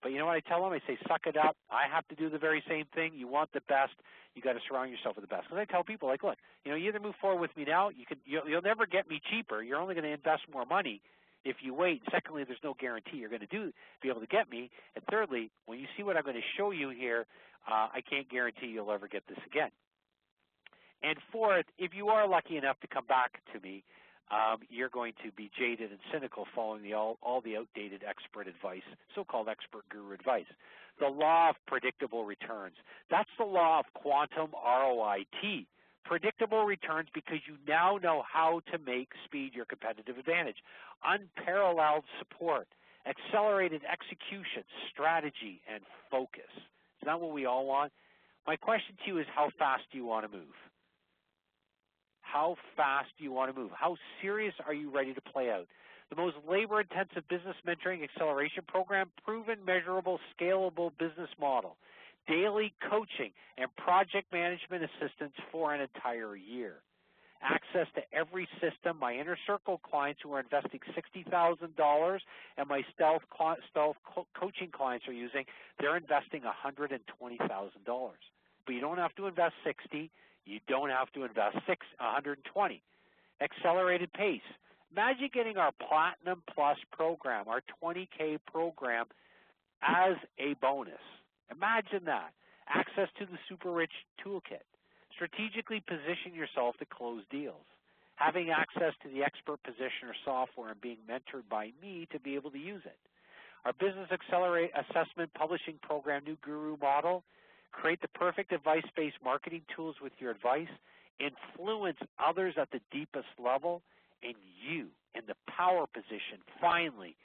[SPEAKER 3] But you know what I tell them? I say, suck it up. I have to do the very same thing. You want the best. You got to surround yourself with the best. Because I tell people, like, look, you either move forward with me now. You'll never get me cheaper. You're only going to invest more money if you wait. Secondly, there's no guarantee you're going to be able to get me. And thirdly, when you see what I'm going to show you here, I can't guarantee you'll ever get this again. And fourth, if you are lucky enough to come back to me, you're going to be jaded and cynical following all the outdated expert advice, so-called expert guru advice. The law of predictable returns. That's the law of quantum ROIT. Predictable returns because you now know how to make speed your competitive advantage. Unparalleled support, accelerated execution, strategy, and focus. Is that what we all want? My question to you is, how fast do you want to move? How fast do you want to move? How serious are you ready to play out? The most labor-intensive business mentoring acceleration program, proven, measurable, scalable business model. Daily coaching and project management assistance for an entire year. Access to every system. My inner circle clients who are investing $60,000 and my stealth coaching clients are using, they're investing $120,000. But you don't have to invest 60. You don't have to invest 120. Accelerated pace. Imagine getting our Platinum Plus program, our 20K program, as a bonus. Imagine that. Access to the Super Rich Toolkit. Strategically position yourself to close deals. Having access to the expert positioner software and being mentored by me to be able to use it. Our Business Accelerate Assessment Publishing Program, New Guru Model. Create the perfect advice-based marketing tools with your advice. Influence others at the deepest level. And you in the power position, finally,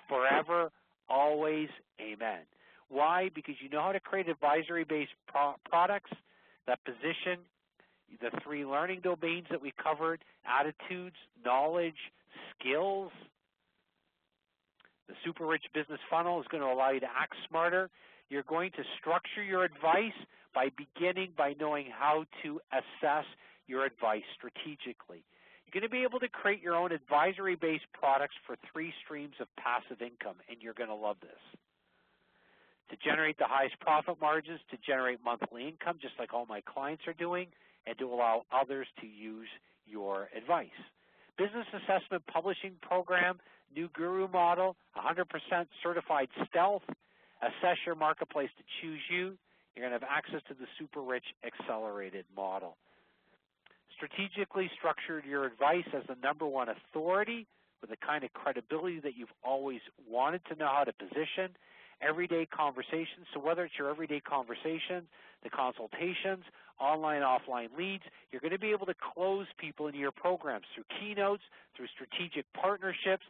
[SPEAKER 3] forever, always, amen. Why? Because you know how to create advisory-based products that position the 3 learning domains that we covered, attitudes, knowledge, skills. The Super Rich Business Funnel is going to allow you to act smarter. You're going to structure your advice by beginning by knowing how to assess your advice strategically. You're going to be able to create your own advisory-based products for 3 streams of passive income, and you're going to love this. To generate the highest profit margins, to generate monthly income, just like all my clients are doing, and to allow others to use your advice. Business Assessment Publishing Program, New Guru Model, 100% certified stealth. Assess your marketplace to choose you. You're going to have access to the Super Rich Accelerated Model. Strategically structured your advice as the #1 authority with the kind of credibility that you've always wanted to know how to position, everyday conversations. So whether it's your everyday conversations, the consultations, online, offline leads, you're going to be able to close people into your programs through keynotes, through strategic partnerships.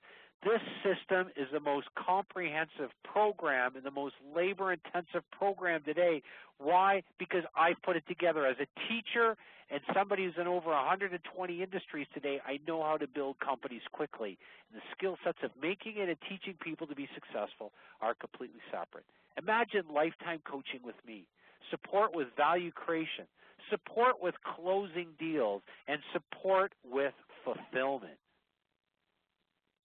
[SPEAKER 3] This system is the most comprehensive program and the most labor-intensive program today. Why? Because I've put it together as a teacher and somebody who's in over 120 industries today. I know how to build companies quickly. And the skill sets of making it and teaching people to be successful are completely separate. Imagine lifetime coaching with me, support with value creation, support with closing deals, and support with fulfillment.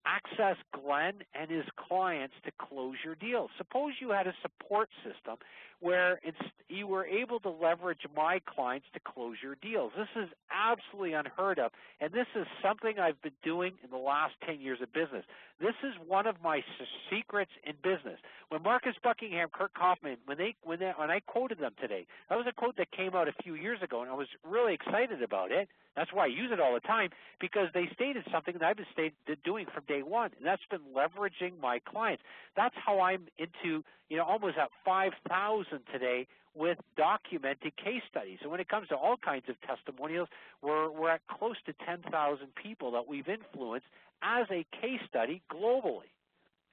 [SPEAKER 3] Access Glenn and his clients to close your deals. Suppose you had a support system where you were able to leverage my clients to close your deals. This is absolutely unheard of, and this is something I've been doing in the last 10 years of business. This is one of my secrets in business. When Marcus Buckingham, Kurt Kaufman, when I quoted them today, that was a quote that came out a few years ago, and I was really excited about it. That's why I use it all the time, because they stated something that I've been doing from day one, and that's been leveraging my clients. That's how I'm into, almost at 5,000 today with documented case studies. And when it comes to all kinds of testimonials, we're at close to 10,000 people that we've influenced as a case study globally.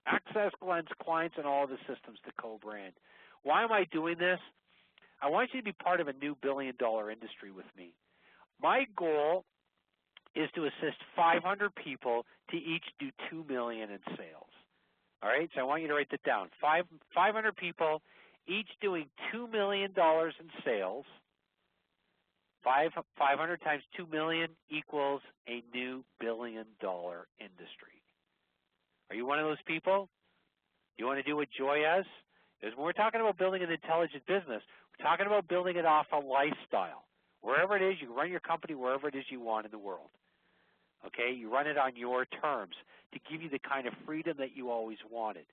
[SPEAKER 3] Access Glenn's clients and all of the systems to co-brand. Why am I doing this? I want you to be part of a new billion-dollar industry with me. My goal is to assist 500 people to each do $2 million in sales. All right, so I want you to write that down. 500 people, each doing $2 million in sales. 500 times $2 million equals a new billion-dollar industry. Are you one of those people? You want to do what Joy has? Because when we're talking about building an intelligent business, we're talking about building it off a lifestyle. Wherever it is, you run your company wherever it is you want in the world. Okay, you run it on your terms to give you the kind of freedom that you always wanted.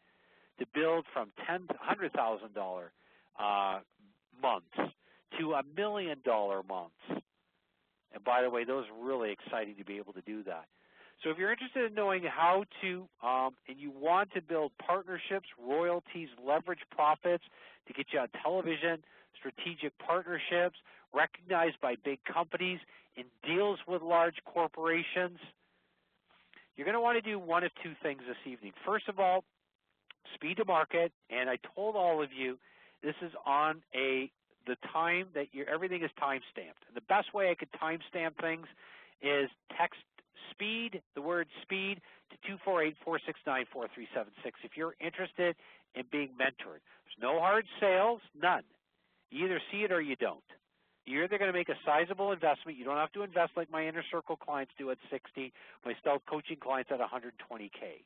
[SPEAKER 3] To build from $100,000 months to $1 million months. And by the way, those are really exciting to be able to do that. So if you're interested in knowing how to, and you want to build partnerships, royalties, leverage profits to get you on television, strategic partnerships, recognized by big companies, in deals with large corporations, you're going to want to do one of two things this evening. First of all, speed to market, and I told all of you this is on the time that everything is time-stamped. And the best way I could time-stamp things is text SPEED, the word SPEED, to 248-469-4376 if you're interested in being mentored. There's no hard sales, none. You either see it or you don't. You're either going to make a sizable investment. You don't have to invest like my inner circle clients do at 60, my stealth coaching clients at 120K.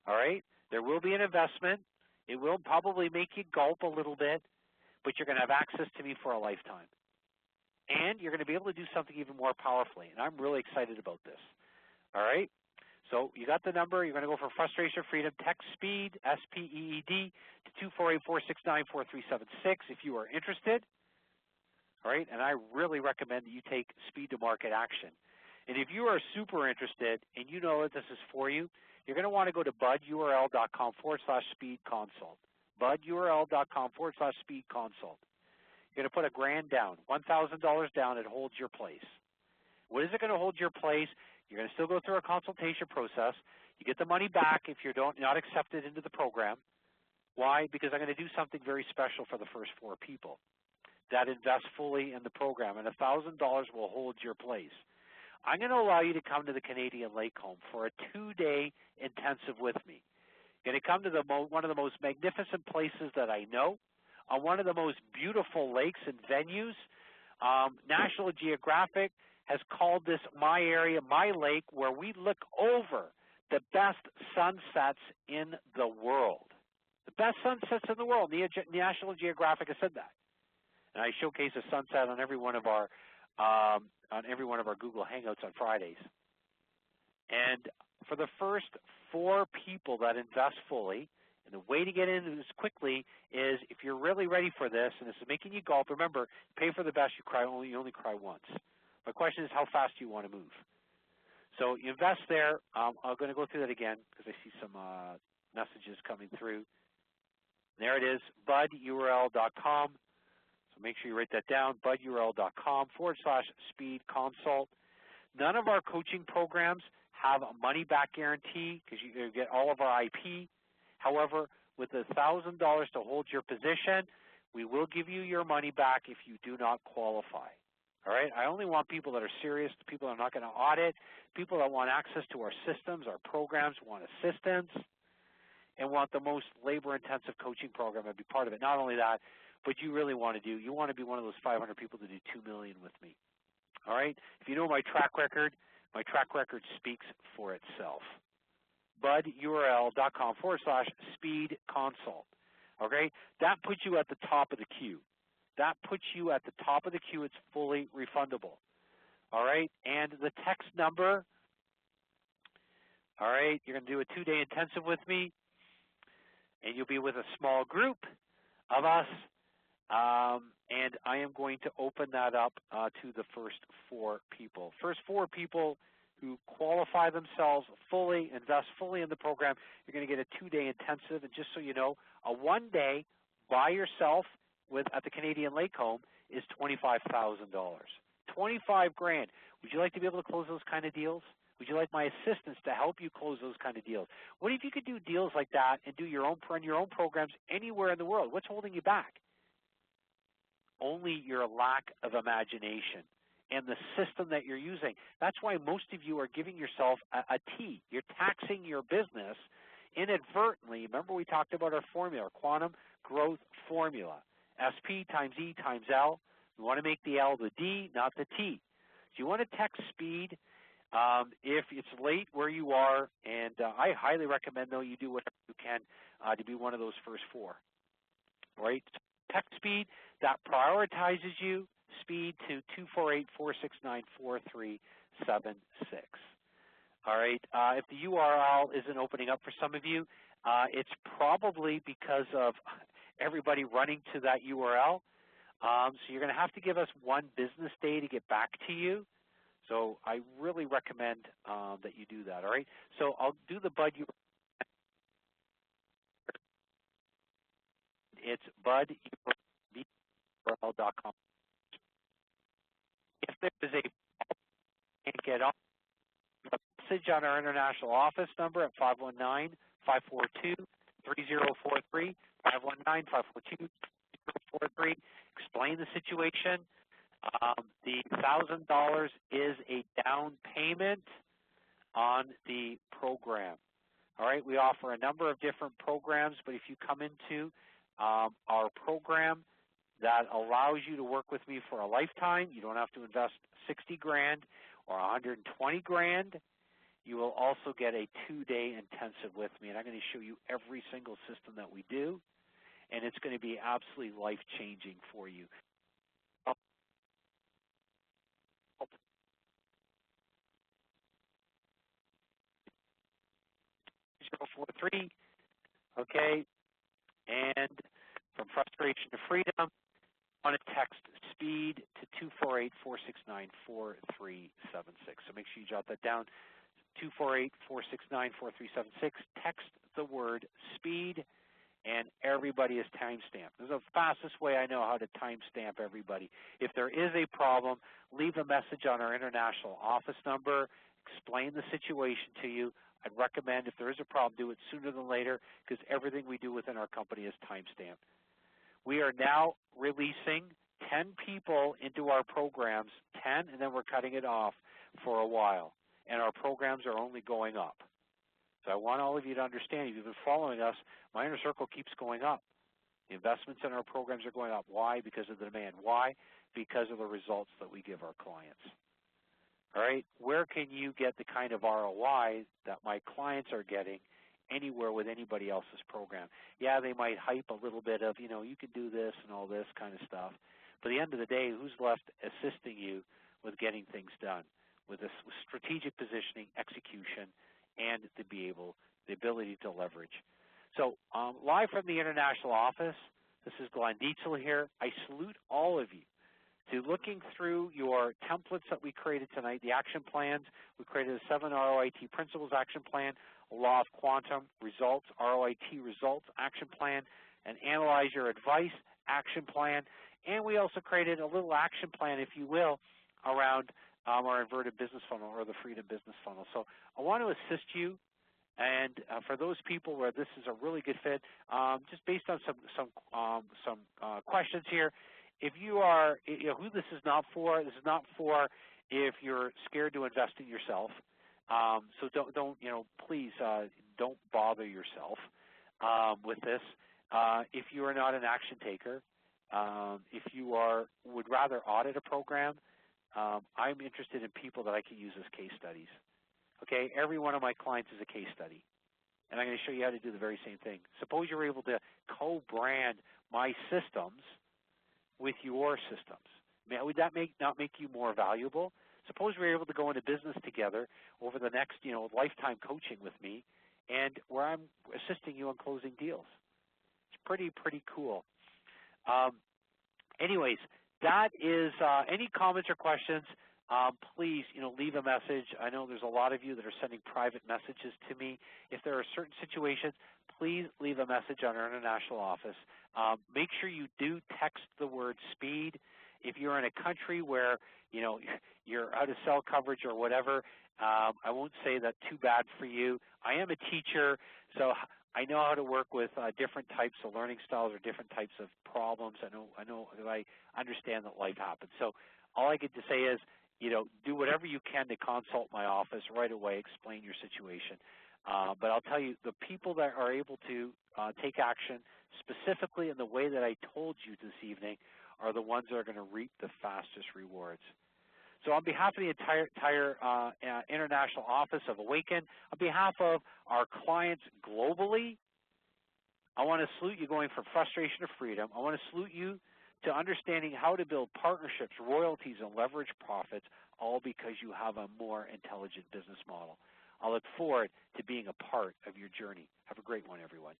[SPEAKER 3] All right? There will be an investment. It will probably make you gulp a little bit, but you're going to have access to me for a lifetime. And you're going to be able to do something even more powerfully, and I'm really excited about this. All right? So you got the number. You're going to go for Frustration Freedom. Text SPEED, S-P-E-E-D, to 248-469-4376 if you are interested. All right? And I really recommend that you take speed to market action. And if you are super interested and you know that this is for you, you're going to want to go to budurl.com/speed consult. budurl.com/speed consult. You're going to put $1,000 down, $1,000 down. It holds your place. What is it going to hold your place? You're going to still go through a consultation process. You get the money back if you're not accepted into the program. Why? Because I'm going to do something very special for the first 4 people that invest fully in the program, and $1,000 will hold your place. I'm going to allow you to come to the Canadian Lake Home for a 2-day intensive with me. You're going to come to one of the most magnificent places that I know, on one of the most beautiful lakes and venues. National Geographic has called this my area, my lake, where we look over the best sunsets in the world. The best sunsets in the world. National Geographic has said that. And I showcase a sunset on every one of our Google Hangouts on Fridays. And for the first 4 people that invest fully, and the way to get into this quickly is if you're really ready for this, and this is making you gulp, remember, pay for the best, you only cry once. My question is, how fast do you want to move? So you invest there. I'm going to go through that again because I see some messages coming through. There it is, budurl.com. So make sure you write that down, budurl.com/speed consult. None of our coaching programs have a money-back guarantee because you get all of our IP. However, with $1,000 to hold your position, we will give you your money back if you do not qualify. All right? I only want people that are serious, people that are not going to audit, people that want access to our systems, our programs, want assistance, and want the most labor-intensive coaching program to be part of it. Not only that, but you really want to be one of those 500 people to do $2 million with me. All right? If you know my track record speaks for itself. budurl.com/speed consult. Okay? That puts you at the top of the queue. It's fully refundable. All right? And the text number, all right, you're going to do a 2-day intensive with me, and you'll be with a small group of us, and I am going to open that up to the first 4 people. First 4 people who qualify themselves fully, invest fully in the program, you're going to get a 2-day intensive. And just so you know, a 1-day by yourself at the Canadian Lake Home is $25,000. $25,000. Would you like to be able to close those kind of deals? Would you like my assistance to help you close those kind of deals? What if you could do deals like that and do your own programs anywhere in the world? What's holding you back? Only your lack of imagination and the system that you're using. That's why most of you are giving yourself a T. You're taxing your business inadvertently. Remember we talked about our formula, our quantum growth formula. SP times E times L. You want to make the L the D, not the T. So you want to text speed if it's late where you are, and I highly recommend, though, you do whatever you can to be one of those first 4. Right? Text speed, that prioritizes you, speed to 248-469-4376. All right? If the URL isn't opening up for some of you, it's probably because of everybody running to that URL. So you're going to have to give us 1 business day to get back to you. So I really recommend that you do that. All right? So I'll do the Bud URL. It's budurl.com. If there is a can't get on, a message on our international office number at 519-542-3043, 519-542-3043. Explain the situation. The $1,000 is a down payment on the program. All right, we offer a number of different programs, but if you come into our program that allows you to work with me for a lifetime, you don't have to invest $60,000 or $120,000. You will also get a 2-day intensive with me, and I'm going to show you every single system that we do, and it's going to be absolutely life-changing for you. 043, okay, and from frustration to freedom, I want to text speed to 248-469-4376. So make sure you jot that down, 248-469-4376. Text the word speed, and everybody is timestamped. This is the fastest way I know how to timestamp everybody. If there is a problem, leave a message on our international office number, explain the situation to you. I'd recommend if there is a problem, do it sooner than later because everything we do within our company is timestamped. We are now releasing 10 people into our programs, 10, and then we're cutting it off for a while. And our programs are only going up. So I want all of you to understand, if you've been following us, my inner circle keeps going up. The investments in our programs are going up. Why? Because of the demand. Why? Because of the results that we give our clients. All right, where can you get the kind of ROI that my clients are getting anywhere with anybody else's program? Yeah, they might hype a little bit of, you can do this and all this kind of stuff. But at the end of the day, who's left assisting you with getting things done, with this strategic positioning, execution, and the ability to leverage? So live from the international office, this is Glenn Dietzel here. I salute all of you to looking through your templates that we created tonight, the action plans. We created a 7 ROIT principles action plan, a law of quantum results, ROIT results action plan, an analyze your advice action plan, and we also created a little action plan, if you will, around our inverted business funnel or the freedom business funnel. So I want to assist you, and for those people where this is a really good fit, just based on some questions here, if you are, who this is not for if you're scared to invest in yourself. So don't please don't bother yourself with this. If you are not an action taker, if you would rather audit a program, I'm interested in people that I can use as case studies. Okay, every one of my clients is a case study, and I'm going to show you how to do the very same thing. Suppose you're able to co-brand my systems with your systems. Would that not make you more valuable? Suppose we're able to go into business together over the next, lifetime coaching with me, and where I'm assisting you on closing deals. It's pretty cool. Anyways, that is any comments or questions. Please, leave a message. I know there's a lot of you that are sending private messages to me. If there are certain situations, please leave a message on our international office. Make sure you do text the word speed. If you're in a country where, you're out of cell coverage or whatever, I won't say that too bad for you. I am a teacher, so I know how to work with different types of learning styles or different types of problems. I understand that life happens. So all I get to say is, do whatever you can to consult my office right away, explain your situation. But I'll tell you, the people that are able to take action specifically in the way that I told you this evening are the ones that are going to reap the fastest rewards. So on behalf of the entire international office of Awaken, on behalf of our clients globally, I want to salute you going from frustration to freedom. I want to salute you to understanding how to build partnerships, royalties, and leverage profits, all because you have a more intelligent business model. I look forward to being a part of your journey. Have a great one, everyone.